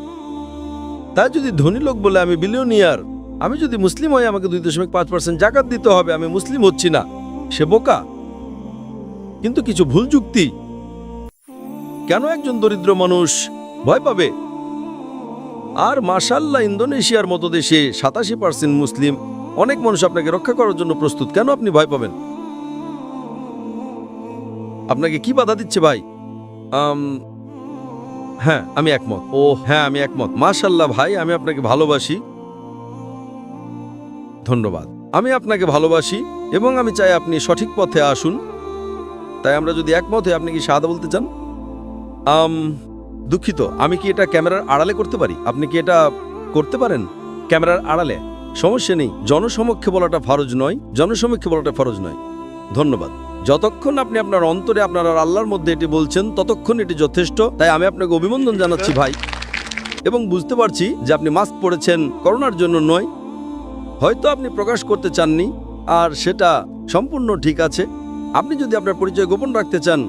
Speaker 3: তাই যদি ধনী লোক বলে আমি বিলিয়নিয়ার, আমি যদি মুসলিম হই আমাকে 2.5% জাকাত দিতে হবে, আমি মুসলিম হচ্ছি না, সে বোকা। কিন্তু কিছু ভুল যুক্তি। কেন একজন দরিদ্র মানুষ ভয় পাবে? আর মাশাআল্লাহ, ইন্দোনেশিয়ার মতো দেশে 87% মুসলিম। অনেক মানুষ আপনাকে রক্ষা করার জন্য প্রস্তুত। কেন আপনি ভয় পাবেন? আপনাকে কি বাধা দিচ্ছে ভাই? হ্যাঁ আমি একমত। ও হ্যাঁ আমি একমত। মাশাল্লাহ ভাই, আমি আপনাকে ভালোবাসি। ধন্যবাদ। আমি আপনাকে ভালোবাসি এবং আমি চাই আপনি সঠিক পথে আসুন। তাই আমরা যদি একমত হই, আপনি কি শাহাদা বলতে চান? দুঃখিত, আমি কি এটা ক্যামেরার আড়ালে করতে পারি? আপনি কি এটা করতে পারেন ক্যামেরার আড়ালে? সমস্যা নেই, জনসমক্ষে বলাটা ফরজ নয়, জনসমক্ষে বলাটা ফরজ নয়। ধন্যবাদ। যতক্ষণ আপনি আপনার অন্তরে আপনার আর আল্লাহর মধ্যে এটি বলছেন ততক্ষণ এটি যথেষ্ট। তাই আমি আপনাকে অভিনন্দন জানাচ্ছি ভাই, এবং বুঝতে পারছি যে আপনি মাস্ক পরেছেন করোনার জন্য নয়। হয়তো আপনি প্রকাশ করতে চাননি, আর সেটা সম্পূর্ণ ঠিক আছে। আপনি যদি আপনার পরিচয় গোপন রাখতে চান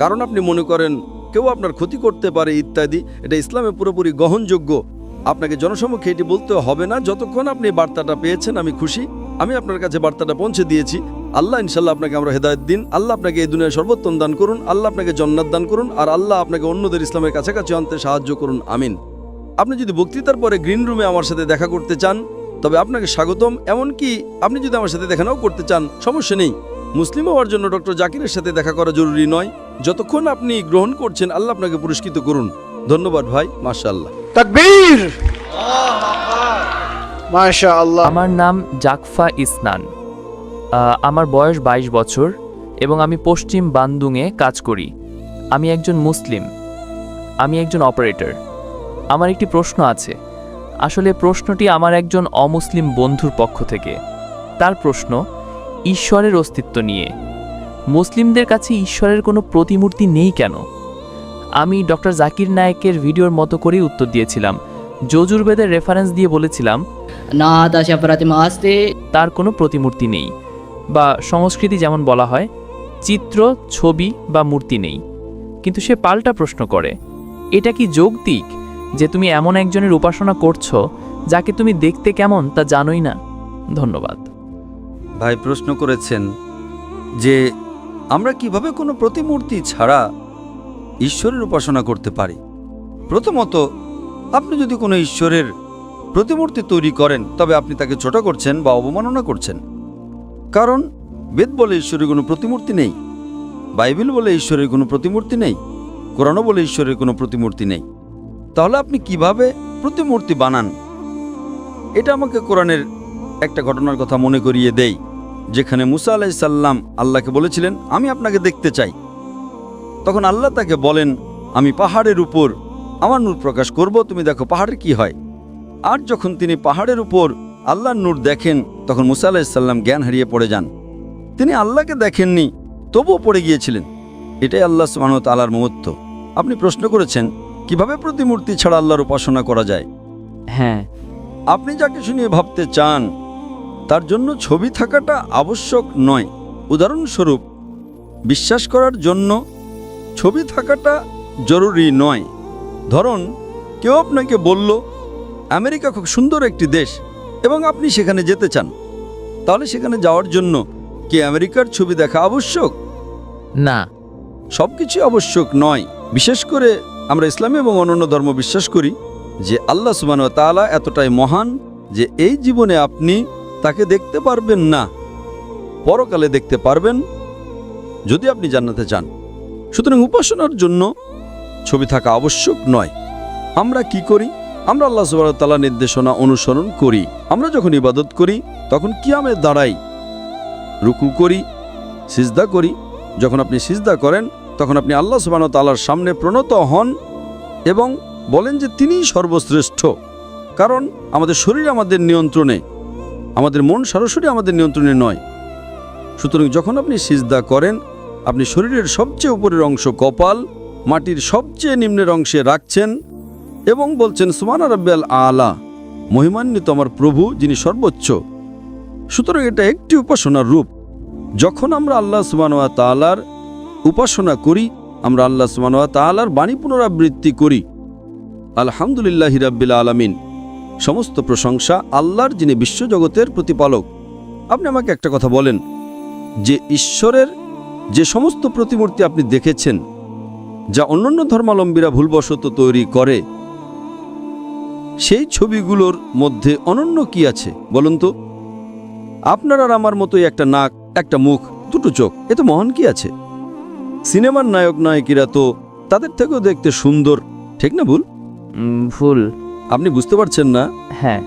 Speaker 3: কারণ আপনি মনে করেন কেউ আপনার ক্ষতি করতে পারে ইত্যাদি, এটা ইসলামে পুরোপুরি গ্রহণযোগ্য। আপনাকে জনসমক্ষে এটি বলতে হবে না। যতক্ষণ আপনি বার্তাটা পেয়েছেন আমি খুশি। আমি আপনার কাছে বার্তাটা পৌঁছে দিয়েছি। আল্লাহ ইনশাল্লাহ আপনাকে আমরা হেদায়েত দিন। আল্লাহ আপনাকে এই দুনিয়ার সর্বোত্তম দান করুন। আল্লাহ আপনাকে জান্নাত দান করুন। আর আল্লাহ আপনাকে অন্যদের ইসলামের কাছাকাছি আনতে সাহায্য করুন। আমিন। আপনি যদি বক্তৃতার পরে গ্রিন রুমে আমার সাথে দেখা করতে চান তবে আপনাকে স্বাগতম। এমনকি আপনি যদি আমার সাথে দেখা নাও করতে চান সমস্যা নেই। মুসলিম হওয়ার জন্য ডক্টর জাকিরের সাথে দেখা করা জরুরি নয়। যতক্ষণ আপনি গ্রহণ করছেন আল্লাহ আপনাকে পুরস্কৃত করুন। ধন্যবাদ ভাই, মাশাআল্লাহ।
Speaker 5: তাকবীর, মাশাআল্লাহ।
Speaker 11: আমার নাম জাকফা ইসনান। আমার বয়স 22 বছর এবং আমি পশ্চিম বান্দুংয়ে কাজ করি। আমি একজন মুসলিম। আমি একজন অপারেটর। আমার একটি প্রশ্ন আছে। আসলে প্রশ্নটি আমার একজন অমুসলিম বন্ধুর পক্ষ থেকে। তার প্রশ্ন ঈশ্বরের অস্তিত্ব নিয়ে। মুসলিমদের কাছে ঈশ্বরের কোনো প্রতিমূর্তি নেই কেন? আমি ডক্টর জাকির নায়েকের ভিডিওর মতো করেই উত্তর দিয়েছিলাম। যজুর্বেদের রেফারেন্স দিয়ে বলেছিলাম তার কোনো প্রতিমূর্তি নেই, বা সংস্কৃতি যেমন বলা হয় চিত্র, ছবি বা মূর্তি নেই। কিন্তু সে পাল্টা প্রশ্ন করে, এটা কি যৌক্তিক যে তুমি এমন একজনের উপাসনা করছো যাকে তুমি দেখতে কেমন তা জানোই না? ধন্যবাদ।
Speaker 2: ভাই প্রশ্ন করেছেন যে আমরা কিভাবে কোনো প্রতিমূর্তি ছাড়া ঈশ্বরের উপাসনা করতে পারি। প্রথমত, আপনি যদি কোনো ঈশ্বরের প্রতিমূর্তি তৈরি করেন তবে আপনি তাকে ছোট করছেন বা অবমাননা করছেন। কারণ বেদ বলে ঈশ্বরের কোনো প্রতিমূর্তি নেই, বাইবেল বলে ঈশ্বরের কোনো প্রতিমূর্তি নেই, কোরআনও বলে ঈশ্বরের কোনো প্রতিমূর্তি নেই। তাহলে আপনি কিভাবে প্রতিমূর্তি বানান? এটা আমাকে কোরআনের একটা ঘটনার কথা মনে করিয়ে দেয়, যেখানে মুসা আলাইহিস সালাম আল্লাহকে বলেছিলেন আমি আপনাকে দেখতে চাই। তখন আল্লাহ তাকে বলেন আমি পাহাড়ের উপর আমার নূর প্রকাশ করব, তুমি দেখো পাহাড়ের কি হয়। আর যখন তিনি পাহাড়ের উপর আল্লাহর নূর দেখেন তখন মুসা আলাইহিস সালাম জ্ঞান হারিয়ে পড়ে যান। তিনি আল্লাহকে দেখেননি, তবুও পড়ে গিয়েছিলেন। এটাই আল্লাহ সুবহানাহু ওয়া তাআলার মহত্ব। আপনি প্রশ্ন করেছেন কিভাবে প্রতিমূর্তি ছাড়া আল্লাহর উপাসনা করা যায়।
Speaker 11: হ্যাঁ,
Speaker 2: আপনি যাকে শুনিয়ে ভাবতে চান তার জন্য ছবি থাকাটা আবশ্যক নয়। উদাহরণস্বরূপ, বিশ্বাস করার জন্য ছবি থাকাটা জরুরি নয়। ধরুন কেউ আপনাকে বলল আমেরিকা খুব সুন্দর একটি দেশ এবং আপনি সেখানে যেতে চান, তাহলে সেখানে যাওয়ার জন্য কি আমেরিকার ছবি দেখা আবশ্যক?
Speaker 11: না।
Speaker 2: সব কিছু আবশ্যক নয়। বিশেষ করে আমরা ইসলাম এবং অন্যান্য ধর্ম বিশ্বাস করি যে আল্লাহ সুবহানাহু ওয়া তাআলা এতটাই মহান যে এই জীবনে আপনি তাকে দেখতে পারবেন না, পরকালে দেখতে পারবেন যদি আপনি জান্নাতে চান। সুতরাং উপাসনার জন্য ছবি থাকা আবশ্যক নয়। আমরা কি করি? আমরা আল্লাহ সুবহানাহু ওয়া তাআলার নির্দেশনা অনুসরণ করি। আমরা যখন ইবাদত করি তখন কিয়ামে দাঁড়াই, রুকু করি, সিজদা করি। যখন আপনি সিজদা করেন তখন আপনি আল্লাহ সুবহানাহু ওয়া তাআলার সামনে প্রণত হন এবং বলেন যে তিনিই সর্বশ্রেষ্ঠ। কারণ আমাদের শরীর আমাদের নিয়ন্ত্রণে, আমাদের মন সরাসরি আমাদের নিয়ন্ত্রণে নয়। সুতরাং যখন আপনি সিজদা করেন আপনি শরীরের সবচেয়ে উপরের অংশ কপাল মাটির সবচেয়ে নিম্নের অংশে রাখছেন এবং বলছেন সুবহানা রাব্বিয়াল আলা, মহিমান্বিত আমার প্রভু যিনি সর্বোচ্চ। সুতরাং এটা একটি উপাসনার রূপ। যখন আমরা আল্লাহ সুবহানাহু ওয়া তাআলার উপাসনা করি আমরা আল্লাহ সুবহানাহু ওয়া তাআলার বাণী পুনরাবৃত্তি করি, আলহামদুলিল্লাহি রাব্বিল আলামিন, সমস্ত প্রশংসা আল্লাহর যিনি বিশ্বজগতের প্রতিপালক। আপনি আমাকে একটা কথা বলেন যে ঈশ্বরের যে সমস্ত প্রতিমূর্তি আপনি দেখেছেন যা অন্যান্য ধর্মাবলম্বীরা ভুলবশত তৈরি করে, সেই ছবিগুলোর মধ্যে অনন্য কি আছে বলুন তো? আপনার আর আমার মতোই একটা নাক, একটা মুখ, দুটো চোখ, এতে মহান কি আছে? সিনেমার নায়ক নায়িকারা তো তাদের থেকেও দেখতে সুন্দর, ঠিক না ভুল?
Speaker 11: ভুল।
Speaker 2: আপনি বুঝতে পারছেন না?
Speaker 11: হ্যাঁ।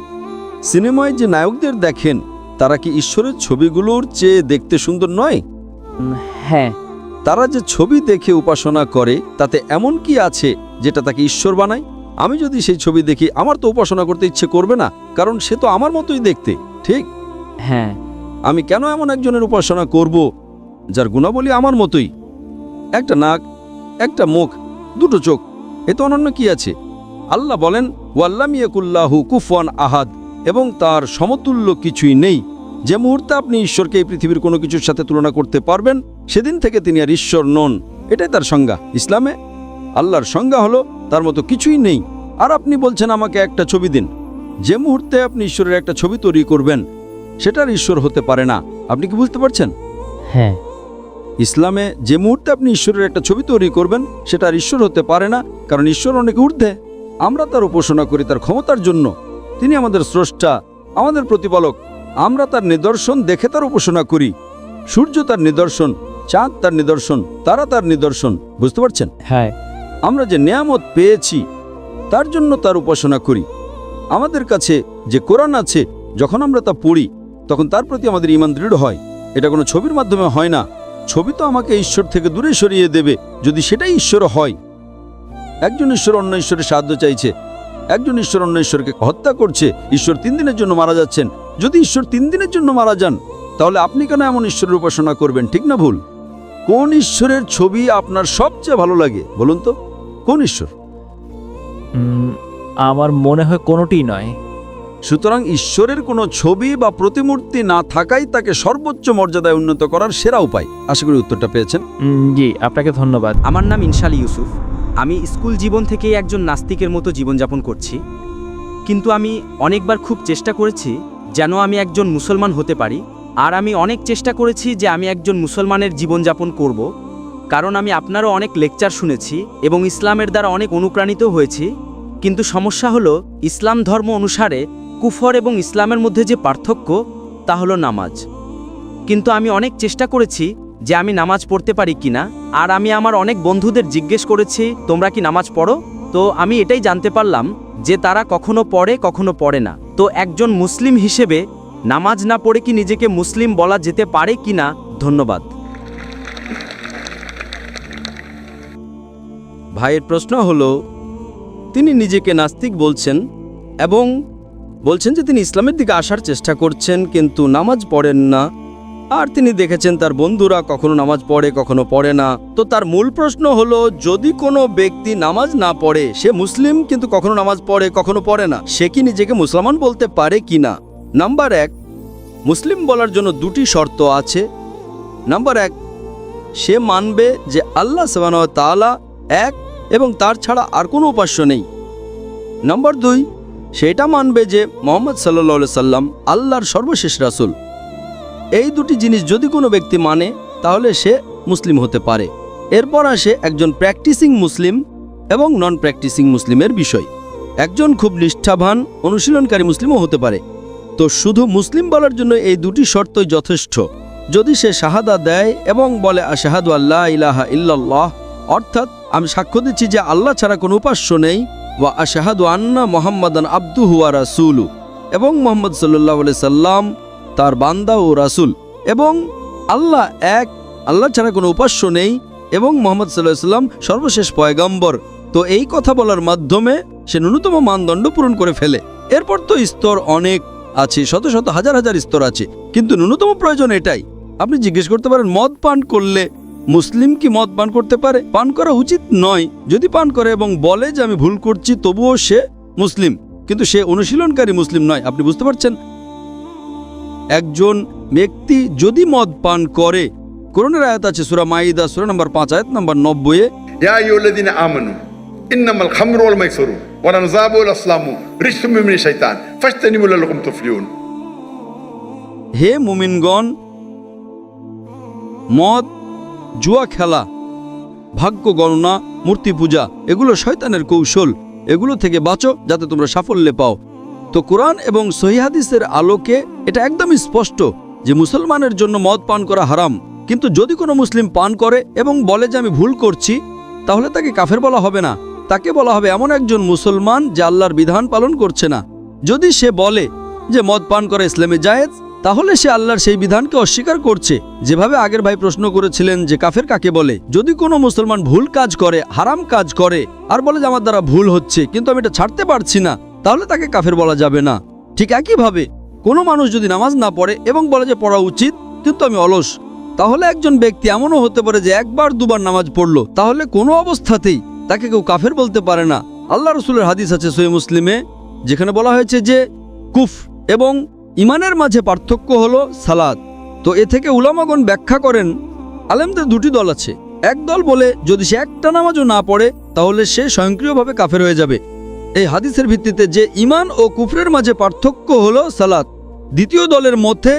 Speaker 2: সিনেমায় যে নায়কদের দেখেন তারা কি ঈশ্বরের ছবিগুলোর চেয়ে দেখতে সুন্দর নয়?
Speaker 11: হ্যাঁ।
Speaker 2: তারা যে ছবি দেখে উপাসনা করে তাতে এমন কি আছে যেটা তাকে ঈশ্বর বানায়? আমি যদি সেই ছবি দেখি আমার তো উপাসনা করতে ইচ্ছে করবে না, কারণ সে তো আমার মতোই দেখতে, ঠিক?
Speaker 11: হ্যাঁ।
Speaker 2: আমি কেন এমন একজনের উপাসনা করব যার গুণাবলী আমার মতোই? একটা নাক, একটা মুখ, দুটো চোখ, এ তো অনন্য কি আছে? আল্লাহ বলেন ওয়াল্লাম ইয়াকুল্লাহু কুফুয়ান আহাদ, এবং তার সমতুল্য কিছুই নেই। যে মুহূর্তে আপনি ঈশ্বরকে এই পৃথিবীর কোনো কিছুর সাথে তুলনা করতে পারবেন সেদিন থেকে তিনি আর ঈশ্বর নন। এটাই তার সংজ্ঞা। ইসলামে আল্লাহর সংজ্ঞা হলো তার মতো কিছুই নেই। আর আপনি বলছেন আমাকে একটা ছবি দিন। যে মুহূর্তে আপনি ঈশ্বরের একটা ছবি তৈরি করবেন সেটার ঈশ্বর হতে পারে না। আপনি কি বুঝতে পারছেন?
Speaker 11: হ্যাঁ।
Speaker 2: ইসলামে যে মুহূর্তে আপনি ঈশ্বরের একটা ছবি তৈরি করবেন সেটা আর ঈশ্বর হতে পারে না, কারণ ঈশ্বর অনেক ঊর্ধ্বে। আমরা তার উপাসনা করি তার ক্ষমতার জন্য। তিনি আমাদের স্রষ্টা, আমাদের প্রতিপালক। আমরা তার নিদর্শন দেখে তার উপাসনা করি। সূর্য তার নিদর্শন, চাঁদ তার নিদর্শন, তারা তার নিদর্শন। বুঝতে পারছেন?
Speaker 11: হ্যাঁ।
Speaker 2: আমরা যে নেয়ামত পেয়েছি তার জন্য তার উপাসনা করি। আমাদের কাছে যে কোরআন আছে, যখন আমরা তা পড়ি তখন তার প্রতি আমাদের ঈমান দৃঢ় হয়। এটা কোনো ছবির মাধ্যমে হয় না। ছবি তো আমাকে ঈশ্বর থেকে দূরে সরিয়ে দেবে, যদি সেটাই ঈশ্বর হয়। একজন ঈশ্বর অন্য ঈশ্বরের সাহায্য চাইছে, একজন ঈশ্বর অন্য ঈশ্বরকে হত্যা করছে। ঈশ্বর 3 দিনের জন্য মারা যাচ্ছেন। যদি ঈশ্বর 3 দিনের জন্য মারা যান তাহলে আপনি কেন এমন ঈশ্বরের উপাসনা করবেন? ঠিক না ভুল? কোন ঈশ্বরের ছবি আপনার সবচেয়ে ভালো লাগে বলুন তো? কোন ঈশ্বর?
Speaker 11: আমার মনে হয় কোনোটিই নয়।
Speaker 2: সুতরাং ঈশ্বরের কোনো ছবি বা প্রতিমূর্তি না থাকাই তাকে সর্বোচ্চ মর্যাদায় উন্নত করার সেরা উপায়। আশা করি উত্তরটা পেয়েছেন।
Speaker 11: জি, আপনাকে ধন্যবাদ।
Speaker 12: আমার নাম ইনশাল ইউসুফ। আমি স্কুল জীবন থেকেই একজন নাস্তিকের মতো জীবনযাপন করছি, কিন্তু আমি অনেকবার খুব চেষ্টা করেছি যেন আমি একজন মুসলমান হতে পারি। আর আমি অনেক চেষ্টা করেছি যে আমি একজন মুসলমানের জীবনযাপন করব, কারণ আমি আপনারও অনেক লেকচার শুনেছি এবং ইসলামের দ্বারা অনেক অনুপ্রাণিত হয়েছি। কিন্তু সমস্যা হলো ইসলাম ধর্ম অনুসারে কুফর এবং ইসলামের মধ্যে যে পার্থক্য তা হলো নামাজ। কিন্তু আমি অনেক চেষ্টা করেছি যে আমি নামাজ পড়তে পারি কিনা। আর আমি আমার অনেক বন্ধুদের জিজ্ঞেস করেছি তোমরা কি নামাজ পড়ো? তো আমি এটাই জানতে পারলাম যে তারা কখনো পড়ে কখনো পড়ে না। তো একজন মুসলিম হিসেবে নামাজ না পড়ে কি নিজেকে মুসলিম বলা যেতে পারে কিনা? ধন্যবাদ।
Speaker 3: ভাইয়ের প্রশ্ন হলো, তিনি নিজেকে নাস্তিক বলছেন এবং বলছেন যে তিনি ইসলামের দিকে আসার চেষ্টা করছেন কিন্তু নামাজ পড়েন না। আর তিনি দেখেছেন তার বন্ধুরা কখনো নামাজ পড়ে কখনো পড়ে না। তো তার মূল প্রশ্ন হলো, যদি কোনো ব্যক্তি নামাজ না পড়ে, সে মুসলিম কিন্তু কখনো নামাজ পড়ে কখনো পড়ে না, সে কি নিজেকে মুসলমান বলতে পারে কিনা? নাম্বার 1, মুসলিম বলার জন্য 2টি শর্ত আছে। নাম্বার 1, সে মানবে যে আল্লাহ সুবহানাহু ওয়া তাআলা এক এবং তার ছাড়া আর কোনো উপাস্য নেই। নাম্বার 2, সেটা মানবে যে মুহাম্মদ সাল্লাল্লাহু আলাইহি সাল্লাম আল্লাহর সর্বশেষ রাসূল। এই 2টি জিনিস যদি কোনো ব্যক্তি মানে তাহলে সে মুসলিম হতে পারে। এরপর আসে একজন প্র্যাকটিসিং মুসলিম এবং নন প্র্যাকটিসিং মুসলিমের বিষয়। একজন খুব নিষ্ঠাবান অনুশীলনকারী মুসলিমও হতে পারে। তো শুধু মুসলিম বলার জন্য এই 2টি শর্তই যথেষ্ট। যদি সে শাহাদা দেয় এবং বলে আশহাদু আল্লা ইলাহা ইল্লাল্লাহ, অর্থাৎ আমি সাক্ষ্য দিচ্ছি যে আল্লাহ ছাড়া কোনো উপাস্য নেই, ওয়া আশহাদু আন্না মুহাম্মাদান আবদুহু ওয়া রাসূলুহু, এবং মুহাম্মদ সাল্লাল্লাহু আলাইহি সাল্লাম তার বান্দা ও রাসূল, এবং আল্লাহ এক, আল্লাহ ছাড়া কোনো উপাস্য নেই, এবং মুহাম্মদ সাল্লাল্লাহু আলাইহি সাল্লাম সর্বশেষ পয়গম্বর। তো এই কথা বলার মাধ্যমে সে ন্যূনতম মানদণ্ড পূরণ করে ফেলে। এরপর তো স্তর অনেক আছে, শত শত হাজার হাজার স্তর আছে, কিন্তু ন্যূনতম প্রয়োজন এটাই। আপনি জিজ্ঞেস করতে পারেন মদ পান করলে মুসলিম কি মদ পান করতে পারে? পান করা উচিত নয়। যদি পান করে এবং বলে যে আমি ভুল করছি, তবুও সে মুসলিম, কিন্তু সে অনুশীলনকারী মুসলিম নয়। আপনি বুঝতে পারছেন? একজন ব্যক্তি যদি মদ পান করে, কোরআনের আয়াত আছে সূরা মাইদা সূরা নম্বর 5 আয়াত নম্বর 90 এ,
Speaker 4: ইয়া আইয়ুহাল্লাযীনা আমানু ইন্নামাল খামরু ওয়াল মাইসিরু ওয়াল আনযাবু ওয়াল আসলামু রিজসুম মিনাশ শাইতান ফাজতানিবু লাআল্লাকুম তুফলিহুন।
Speaker 2: হে মুমিনগণ, মদ, জুয়া খেলা, ভাগ্য গণনা, মূর্তি পূজা, এগুলো শয়তানের কৌশল। এগুলো থেকে বাঁচো যাতে তোমরা সাফল্য পাও। তো কোরআন এবং সহিহ হাদিসের আলোকে এটা একদমই স্পষ্ট যে মুসলমানের জন্য মদ পান করা হারাম। কিন্তু যদি কোনো মুসলিম পান করে এবং বলে যে আমি ভুল করছি, তাহলে তাকে কাফের বলা হবে না। তাকে বলা হবে এমন একজন মুসলমান যে আল্লাহর বিধান পালন করছে না। যদি সে বলে যে মদ পান করা ইসলামে জায়েজ, তাহলে সে আল্লাহর সেই বিধানকে অস্বীকার করছে। যেভাবে আগের ভাই প্রশ্ন করেছিলেন যে কাফের কাকে বলে, যদি কোনো মুসলমান ভুল কাজ করে, হারাম কাজ করে, আর বলে যে আমার দ্বারা ভুল হচ্ছে কিন্তু আমি এটা ছাড়তে পারছি না, তাহলে তাকে কাফের বলা যাবে না। ঠিক একইভাবে কোনো মানুষ যদি নামাজ না পড়ে এবং বলে যে পড়া উচিত কিন্তু আমি অলস, তাহলে একজন ব্যক্তি এমনও হতে পারে যে একবার দুবার নামাজ পড়লো, তাহলে কোনো অবস্থাতেই তাকে কেউ কাফের বলতে পারে না। আল্লাহ রসুলের হাদিস আছে সহিহ মুসলিমে, যেখানে বলা হয়েছে যে কুফর এবং ইমানের মাঝে পার্থক্য হলো সালাত। তো এ থেকে উলামাগণ ব্যাখ্যা করেন, আলেমদের দুটি দল আছে। এক দল বলে যদি সে একটা নামাজও না পড়ে তাহলে সে স্বয়ংক্রিয়ভাবে কাফের হয়ে যাবে এই হাদিসের ভিত্তিতে, যে ইমান ও কুফরের মাঝে পার্থক্য হলো সালাত। দ্বিতীয় দলের মধ্যে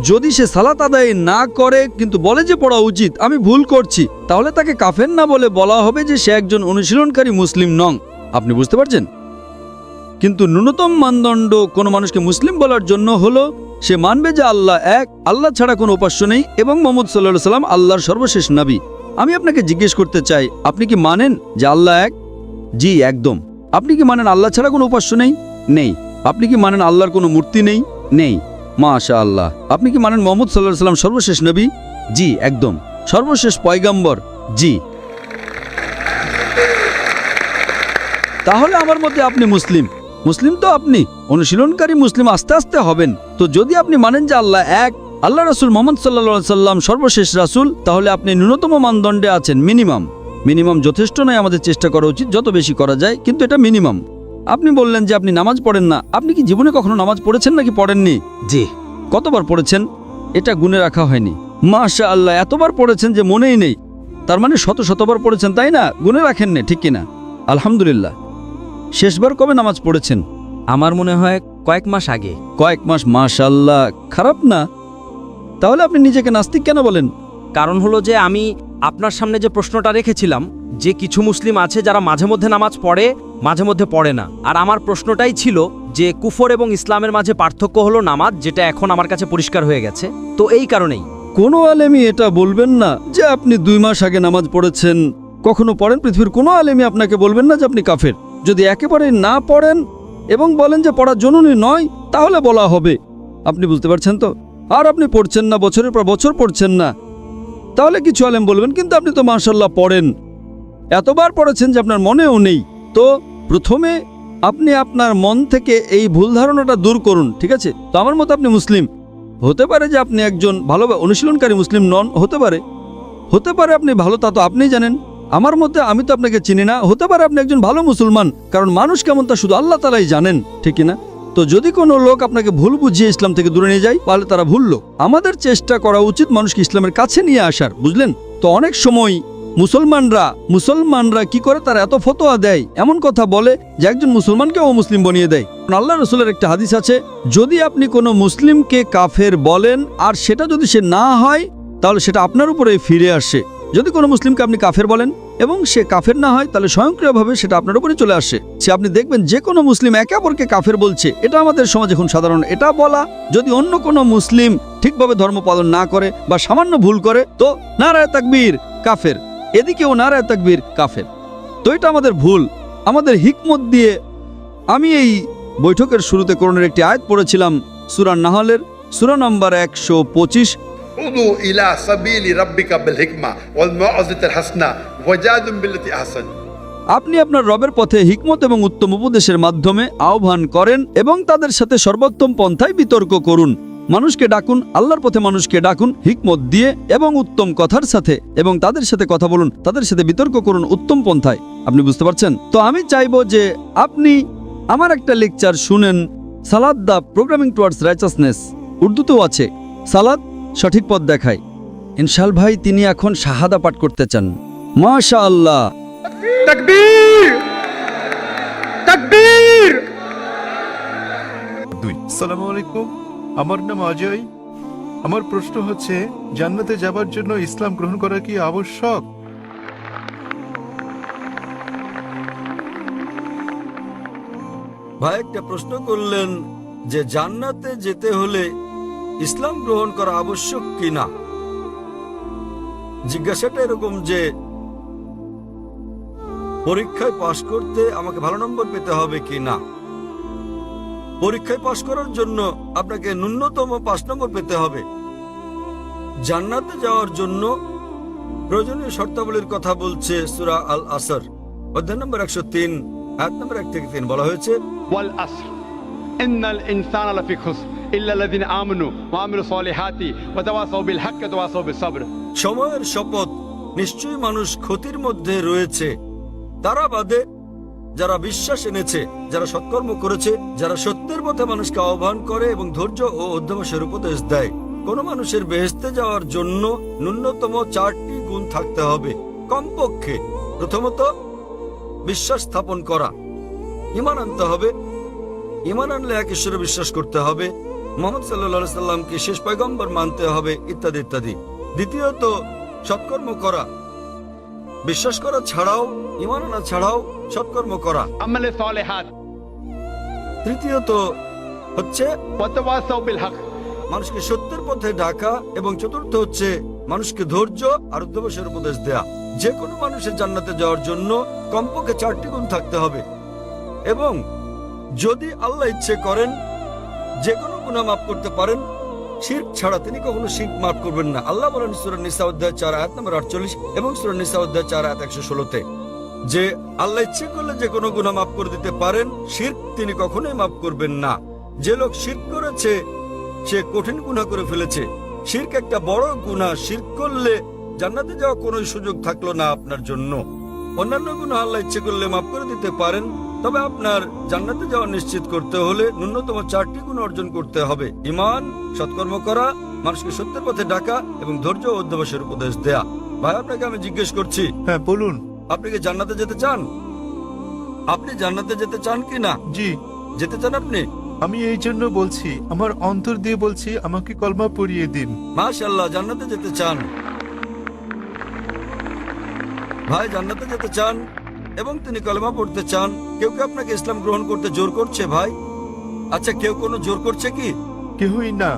Speaker 2: যদি সে সালাত আদায় না করে কিন্তু বলে যে পড়া উচিত, আমি ভুল করছি, তাহলে তাকে কাফের না বলে বলা হবে যে সে একজন অনুশীলনকারী মুসলিম নন। আপনি বুঝতে পারছেন? কিন্তু ন্যূনতম মানদণ্ড কোনো মানুষকে মুসলিম বলার জন্য হলো সে মানবে যে আল্লাহ এক, আল্লাহ ছাড়া কোনো উপাস্য নেই এবং মুহাম্মদ সাল্লাল্লাহু আলাইহি সাল্লাম আল্লাহর সর্বশেষ নবী। আমি আপনাকে জিজ্ঞেস করতে চাই, আপনি কি মানেন যে আল্লাহ এক? জি, একদম। আপনি কি মানেন আল্লাহ ছাড়া কোনো উপাস্য নেই? নেই। আপনি কি মানেন আল্লাহর কোনো মূর্তি নেই? নেই। মাশাআল্লাহ। আপনি কি মানেন মুহাম্মদ সাল্লাল্লাহু আলাইহি সাল্লাম সর্বশেষ নবী? জি, একদম। সর্বশেষ পয়গম্বর? জি। তাহলে আমার মতে আপনি মুসলিম। মুসলিম তো আপনি অনুশীলনকারী মুসলিম আস্তে আস্তে হবেন। তো যদি আপনি মানেন যে আল্লাহ এক, আল্লাহ রাসূল মুহাম্মদ সাল্লাল্লাহু আলাইহি সাল্লাম সর্বশেষ রাসূল, তাহলে আপনি ন্যূনতম মানদণ্ডে আছেন, মিনিমাম যথেষ্ট নয়, আমাদের চেষ্টা করা উচিত যত বেশি করা যায়, কিন্তু এটা মিনিমাম। আপনি বললেন যে আপনি নামাজ পড়েন না। আপনি কি জীবনে কখনো নামাজ পড়েছেন নাকি পড়েননি? জি। কতবার পড়েছেন? এটা গুণে রাখা হয়নি। মাশাআল্লাহ, এতবার পড়েছেন যে মনেই নেই। তার মানে শতবার পড়েছেন, তাই না? গুণে রাখেননি, ঠিক কিনা? আলহামদুলিল্লাহ। শেষবার কবে নামাজ পড়েছেন?
Speaker 12: আমার মনে হয় কয়েক মাস আগে।
Speaker 2: কয়েক মাস? মাশাআল্লাহ, খারাপ না। তাহলে আপনি নিজেকে নাস্তিক কেন বলেন?
Speaker 12: কারণ হলো যে আমি আপনার সামনে যে প্রশ্নটা রেখেছিলাম যে কিছু মুসলিম আছে যারা মাঝে মধ্যে নামাজ পড়ে, মাঝে মধ্যে পড়ে না, আর আমার প্রশ্নটাই ছিল যে কুফর এবং ইসলামের মাঝে পার্থক্য হলো নামাজ, যেটা এখন আমার কাছে পরিষ্কার হয়ে গেছে। তো এই কারণেই
Speaker 2: কোনো আলেমই এটা বলবেন না যে আপনি 2 মাস আগে নামাজ পড়েছেন, কখনো পড়েন। পৃথিবীর কোনো আলেমই আপনাকে বলবেন না যে আপনি কাফের। যদি একেবারে না পড়েন এবং বলেন যে পড়া জরুরি নয়, তাহলে বলা হবে। আপনি বুঝতে পারছেন তো? আর আপনি পড়ছেন না, বছরের পর বছর পড়ছেন না, তাহলে কিছু আলেম বলবেন কিন্তু আপনি তো মাশাআল্লাহ পড়েন, এতবার পড়েছেন যে আপনার মনেও নেই। তো প্রথমে আপনি আপনার মন থেকে এই ভুল ধারণাটা দূর করুন, ঠিক আছে? তো আমার মতো আপনি মুসলিম। হতে পারে যে আপনি একজন ভালো অনুশীলনকারী মুসলিম নন, হতে পারে আপনি ভালো, তা তো আপনিই জানেন। আমার মতে আমি তো আপনাকে চিনি না। হতে পারে আপনি একজন ভালো মুসলমান, কারণ মানুষ কেমন তা শুধু আল্লাহ তাআলাই জানেন, ঠিক না? তো যদি কোনো লোক আপনাকে ভুল বুঝিয়ে ইসলাম থেকে দূরে নিয়ে যায়, তাহলে তারা ভুল লোক। আমাদের চেষ্টা করা উচিত মানুষকে ইসলামের কাছে নিয়ে আসার, বুঝলেন তো? অনেক সময় মুসলমানরা কি করে, তারা এত ফতোয়া দেয়, এমন কথা বলে যে একজন মুসলমানকে অমুসলিম বানিয়ে দেয়। আল্লাহ রসুলের একটা হাদিস আছে, যদি আপনি কোনো মুসলিমকে কাফের বলেন আর সেটা যদি সে না হয়, তাহলে সেটা আপনার উপরে ফিরে আসে। যদি কোনো মুসলিমকে আপনি কাফের বলেন এবং সে কাফের না হয়, তাহলে স্বয়ংক্রিয়ভাবে সেটা আপনার উপরে চলে আসে। সে আপনি দেখবেন যে কোনো মুসলিম একে অপরকে কাফের বলছে। এটা আমাদের সমাজে এখন সাধারণ। এটা বলা, যদি অন্য কোনো মুসলিম ঠিকভাবে ধর্ম পালন না করে বা সামান্য ভুল করে, তো নারায়ে তাকবীর কাফের, এদিকেও নারায়ে তাকবীর কাফের। তো এটা আমাদের ভুল। আমাদের হিকমত দিয়ে আমি এই বৈঠকের শুরুতে কোরআনের একটি আয়াত পড়েছিলাম, সূরা নাহলের সূরা নম্বর 125।
Speaker 4: উদু ইলা সাবিলি রাব্বিকা বিল হিকমা ওয়াল মাউযাতিল হাসনা ওয়াজাদিল বিল্লাতি আহসান।
Speaker 2: আপনি আপনার রবের পথে হিকমত এবং উত্তম উপদেশের মাধ্যমে আহ্বান করেন এবং তাদের সাথে সর্বোত্তম পন্থায় বিতর্ক করুন। মানুষকে ডাকুন, আল্লাহর পথে মানুষকে ডাকুন হিকমত দিয়ে এবং উত্তম কথার সাথে, এবং তাদের সাথে কথা বলুন, তাদের সাথে বিতর্ক করুন উত্তম পন্থায়। আপনি বুঝতে পারছেন তো? আমি চাইবো যে আপনি আমার একটা লেকচার শুনেন, সালাদ দ্য প্রোগ্রামিং টুয়ার্ডস রাইচাসনেস, উর্দুতেও আছে। সালাদ সঠিক পথ দেখায়। ইনশাল ভাই তিনি এখন শাহাদা পাঠ করতে চান। মাশাআল্লাহ,
Speaker 4: তাকবীর তাকবীর।
Speaker 13: আসসালামু আলাইকুম, আমার নাম অজয়। আমার প্রশ্ন হচ্ছে, জান্নাতে যাবার জন্য ইসলাম গ্রহণ করা কি আবশ্যক?
Speaker 2: ভাই একটা প্রশ্ন করলেন যে জান্নাতে যেতে হলে ইসলাম গ্রহণ করা আবশ্যক কিনা।
Speaker 3: জিজ্ঞাসাটা এরকম যে পরীক্ষায় পাশ করতে আমাকে ভালো নম্বর পেতে হবে কি না। পরীক্ষায় পাশ করার জন্য আপনাকে ন্যূনতম 5 নম্বর পেতে হবে। জান্নাতে যাওয়ার জন্য প্রয়োজনীয় শর্তাবলীর কথা বলছে সূরা আল আসর অধ্যায় নম্বর 103 আয়াত নম্বর 1 থেকে 3 বলা হয়েছে
Speaker 5: ওয়াল আসর ইন্নাল ইনসানা লাফি খুসর ইল্লা আল্লাযিনা আমানু ওয়া আমিলুস সলিহাতি ওয়া তাওয়াসাউ বিল হক ওয়া তাওয়াসাউ বিস সবর।
Speaker 3: সময়ের শপথ, নিশ্চয়ই মানুষ ক্ষতির মধ্যে রয়েছে, তারা বাদে যারা বিশ্বাস এনেছে, যারা সৎকর্ম করেছে, যারা সত্যের পথে মানুষকে আহ্বান করে এবং ধৈর্য ও অধ্যবসায়ের উপদেশ দেয়। কোন মানুষের বেহেশতে যাওয়ার জন্য ন্যূনতম 4টি গুণ থাকতে হবে কমপক্ষে। প্রথমত, বিশ্বাস স্থাপন করা, ঈমান আনতে হবে। ঈমান আনলে এক ঈশ্বরে বিশ্বাস করতে হবে, মুহাম্মদ সাল্লাল্লাহু আলাইহি সাল্লামকে শেষ পয়গম্বর মানতে হবে, ইত্যাদি ইত্যাদি। দ্বিতীয়ত, সৎকর্ম করা, বিশ্বাস করা ছাড়াও, ঈমান আনা ছাড়াও সৎকর্ম করা।
Speaker 5: আমালে সলিহাত।
Speaker 3: তৃতীয়ত হচ্ছে
Speaker 5: ওয়া তাওয়াসাউ বিল হক,
Speaker 3: মানুষকে সত্যের পথে ডাকা। এবং চতুর্থ হচ্ছে মানুষকে ধৈর্য আর অধ্যবসায়ের উপদেশ দেয়া। যে কোনো মানুষের জান্নাতে যাওয়ার জন্য কমপক্ষে 4টি গুণ থাকতে হবে। এবং যদি আল্লাহ ইচ্ছে করেন যে কোনো গুনাহ মাফ করতে পারেন, শিরক ছাড়া তিনি কখনো শিরক মাফ করবেন না। আল্লাহ বলেন সূরা নিসা অধ্যায় 4 আয়াত নম্বর 48 এবং সূরা নিসা অধ্যায় 4 আয়াত 116-তে যে আল্লাহ ইচ্ছে করলে যে কোনো গুনাহ মাফ করে দিতে পারেন, শিরক তিনি কখনোই মাফ করবেন না। যে লোক শিরক করেছে সে কঠিন গুনাহ করে ফেলেছে। শিরক একটা বড় গুনাহ। শিরক করলে জান্নাতে যাওয়ার কোনো সুযোগ থাকলো না আপনার জন্য। অন্যান্য গুনাহ আল্লাহ ইচ্ছে করলে মাফ করে দিতে পারেন, তবে আপনার জান্নাতে যাওয়া নিশ্চিত করতে হলে ন্যূনতম 4টি গুণ অর্জন করতে হবে: ঈমান, সৎকর্ম করা, মানুষকে সত্যের পথে ডাকা এবং ধৈর্য ও অধ্যবসায়ের উপদেশ দেয়া। ভাই, আপনাকে আমি জিজ্ঞেস করছি,
Speaker 13: হ্যাঁ বলুন।
Speaker 3: আপনি কি জান্নাতে যেতে চান? আপনি জান্নাতে যেতে চান কি না?
Speaker 13: জি,
Speaker 3: যেতে চান আপনি?
Speaker 13: আমি এই জন্য বলছি, আমার অন্তর দিয়ে বলছি, আমাকে কলমা পড়িয়ে দিন।
Speaker 3: মাশাআল্লাহ, জান্নাতে যেতে চান ভাই, জান্নাতে যেতে চান এবং তিনি কলেমা পড়তে চান। কেউ কি আপনাকে ইসলাম গ্রহণ করতে জোর করছে ভাই? আচ্ছা, কেউ কোনো জোর করছে কি?
Speaker 13: কেউই না।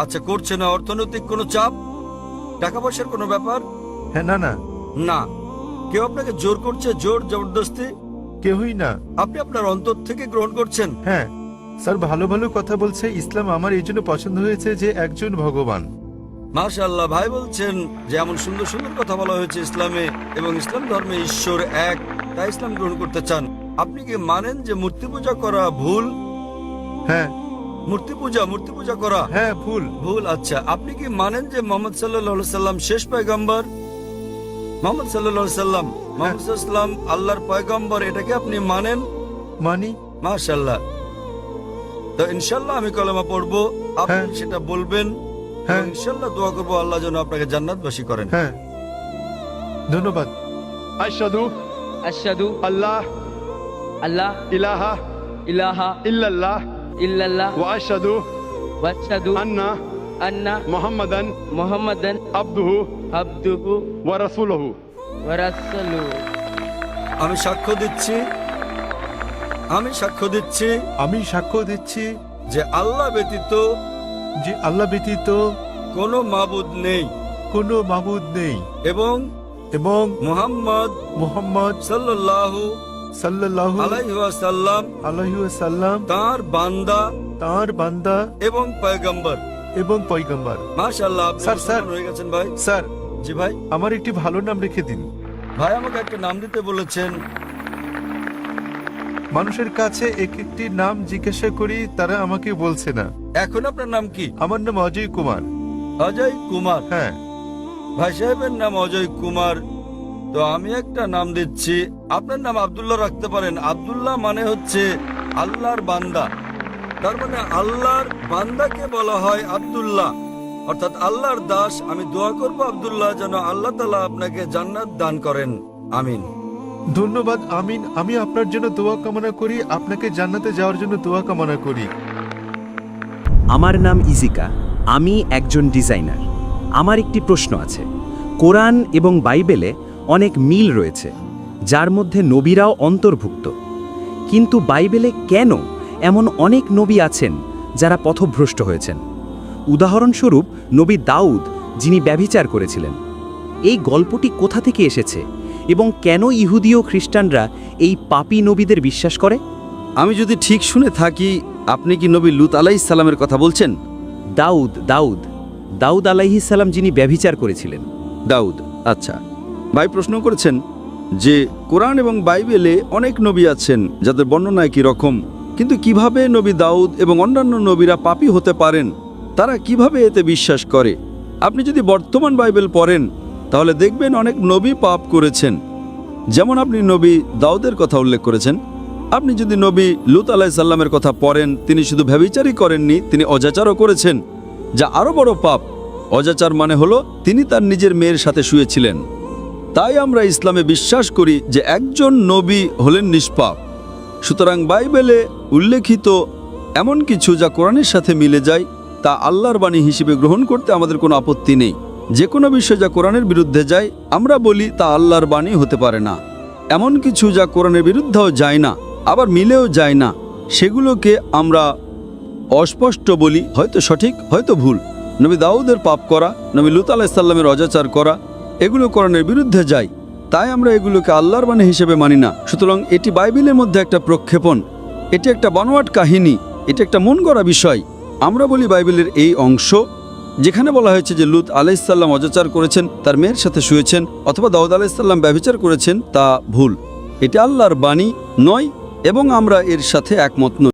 Speaker 3: আচ্ছা, করছে না। অর্থনৈতিক কোনো চাপ, টাকা পয়সার কোনো ব্যাপার?
Speaker 13: হ্যাঁ, না না
Speaker 3: না। কেউ আপনাকে জোর করছে, জোর জবরদস্তি?
Speaker 13: কেউই না।
Speaker 3: আপনি আপনার অন্তর থেকে গ্রহণ করছেন?
Speaker 13: হ্যাঁ স্যার, ভালো ভালো কথা বলছে। ইসলাম আমার এই জন্য পছন্দ হয়েছে যে একজন ভগবান।
Speaker 3: মাশাআল্লাহ, ভাই বলছেন যে এমন সুন্দর সুন্দর কথা বলা হয়েছে ইসলামে এবং ইসলাম ধর্মে ঈশ্বর এক, তাই ইসলাম গ্রহণ করতে চান। আপনি কি মানেন যে মূর্তি পূজা করা ভুল?
Speaker 13: হ্যাঁ।
Speaker 3: মূর্তি পূজা করা?
Speaker 13: হ্যাঁ, ভুল।
Speaker 3: ভুল। আচ্ছা, আপনি কি মানেন যে মুহাম্মদ সাল্লাল্লাহু আলাইহি সাল্লাম শেষ পয়গম্বর? মুহাম্মদ সাল্লাল্লাহু আলাইহি সাল্লাম, মুহাম্মদ সাল্লাল্লাহু আলাইহি সাল্লাম আল্লাহর পয়গম্বর, এটাকে আপনি মানেন?
Speaker 13: মানি।
Speaker 3: মাশাআল্লাহ। তো ইনশাআল্লাহ আমি কলেমা পড়বো, আপনি সেটা বলবেন। হ্যাঁ, ইনশাআল্লাহ দোয়া করব আল্লাহ যেন আপনাকে জান্নাতবাসী করেন।
Speaker 13: হ্যাঁ, ধন্যবাদ।
Speaker 5: আশহাদু
Speaker 11: আশহাদু
Speaker 5: আল্লাহ
Speaker 11: আল্লাহ
Speaker 5: ইলাহা
Speaker 11: ইলাহা
Speaker 5: ইল্লাল্লাহ
Speaker 11: ইল্লাল্লাহ
Speaker 5: ওয়া আশহাদু
Speaker 11: ওয়া আশহাদু
Speaker 5: আন্না মুহাম্মাদান আবদুহু ওয়া রাসূলুহু।
Speaker 11: ওয়া রাসূলুহু।
Speaker 3: আমি সাক্ষ্য দিচ্ছি যে আল্লাহ ব্যতীত কোনো মাবুদ নেই এবং মুহাম্মদ সাল্লাল্লাহু আলাইহি ওয়াসাল্লাম তাঁর বান্দা এবং পয়গম্বর। মাশাআল্লাহ,
Speaker 13: স্যার
Speaker 3: হয়ে গেছেন ভাই।
Speaker 13: স্যার।
Speaker 3: জি ভাই।
Speaker 13: আমার একটি ভালো নাম রেখে দিন।
Speaker 3: ভাই, আমাকে একটা নাম দিতে বলেছেন।
Speaker 13: মানুষের কাছে এক একটি নাম জিজ্ঞাসা করি, তারা আমাকে বলছে না।
Speaker 3: এখন আপনার নাম কি?
Speaker 13: আমার নাম অজয় কুমার।
Speaker 3: অজয় কুমার?
Speaker 13: হ্যাঁ।
Speaker 3: ভাই সাহেবের নাম অজয় কুমার, তো আমি একটা নাম দিচ্ছি। আপনার নাম আব্দুল্লাহ রাখতে পারেন। আব্দুল্লাহ মানে হচ্ছে আল্লাহর বান্দা, তার মানে আল্লাহর বান্দাকে বলা হয় আব্দুল্লাহ, অর্থাৎ আল্লাহর দাস। আমি দোয়া করব আব্দুল্লাহ যেন আল্লাহ তাআলা আপনাকে জান্নাত দান করেন। আমিন।
Speaker 13: ধন্যবাদ। আমিন। আমি আপনার জন্য দোয়া কামনা করি, আপনাকে জান্নাতে যাওয়ার জন্য দোয়া কামনা করি।
Speaker 12: আমার নাম ইজিকা, আমি একজন ডিজাইনার। আমার একটি প্রশ্ন আছে। কোরআন এবং বাইবেলে অনেক মিল রয়েছে, যার মধ্যে নবীরাও অন্তর্ভুক্ত। কিন্তু বাইবেলে কেন এমন অনেক নবী আছেন যারা পথভ্রষ্ট হয়েছেন? উদাহরণস্বরূপ নবী দাউদ, যিনি ব্যভিচার করেছিলেন। এই গল্পটি কোথা থেকে এসেছে এবং কেন ইহুদি ও খ্রিস্টানরা এই পাপী নবীদের বিশ্বাস করে?
Speaker 3: আমি যদি ঠিক শুনে থাকি, আপনি কি নবী লূত আলাইহিস সালামের কথা বলছেন?
Speaker 12: দাউদ আলাইহিস সালাম যিনি ব্যভিচার করেছিলেন।
Speaker 3: দাউদ, আচ্ছা। ভাই প্রশ্ন করেছেন যে কোরআন এবং বাইবেলে অনেক নবী আছেন যাদের বর্ণনা একই রকম, কিন্তু কিভাবে নবী দাউদ এবং অন্যান্য নবীরা পাপী হতে পারেন, তারা কিভাবে এতে বিশ্বাস করে? আপনি যদি বর্তমান বাইবেল পড়েন তাহলে দেখবেন অনেক নবী পাপ করেছেন। যেমন আপনি নবী দাউদের কথা উল্লেখ করেছেন। আপনি যদি নবী লূত আলাইহিস সালামের কথা পড়েন, তিনি শুধু ব্যভিচারই করেননি, তিনি অজাচারও করেছেন, যা আরও বড় পাপ। অজাচার মানে হলো তিনি তার নিজের মেয়ের সাথে শুয়েছিলেন। তাই আমরা ইসলামে বিশ্বাস করি যে একজন নবী হলেন নিষ্পাপ। সুতরাং বাইবেলে উল্লেখিত এমন কিছু যা কোরআনের সাথে মিলে যায় তা আল্লাহর বাণী হিসেবে গ্রহণ করতে আমাদের কোনো আপত্তি নেই। যে কোনো বিষয় যা কোরআনের বিরুদ্ধে যায় আমরা বলি তা আল্লাহর বাণী হতে পারে না। এমন কিছু যা কোরআনের বিরুদ্ধেও যায় না, আবার মিলেও যায় না, সেগুলোকে আমরা অস্পষ্ট বলি, হয়তো সঠিক হয়তো ভুল। নবী দাউদের পাপ করা, নবী লূত আলাইহিস সালামের অজাচার করা, এগুলো কোরআনের বিরুদ্ধে যায়, তাই আমরা এগুলোকে আল্লাহর বাণী হিসেবে মানি না। সুতরাং এটি বাইবেলের মধ্যে একটা প্রক্ষেপণ, এটি একটা বানোয়াট কাহিনী, এটি একটা মন গড়া বিষয়। আমরা বলি বাইবেলের এই অংশ যেখানে বলা হয়েছে যে লূত আলাইহিস সালাম অজাচার করেছেন, তার মেয়ের সাথে শুয়েছেন, অথবা দাউদ আলাইহিস সালাম ব্যভিচার করেছেন, তা ভুল। এটি আল্লাহর বাণী নয় এবং আমরা এর সাথে একমত নই।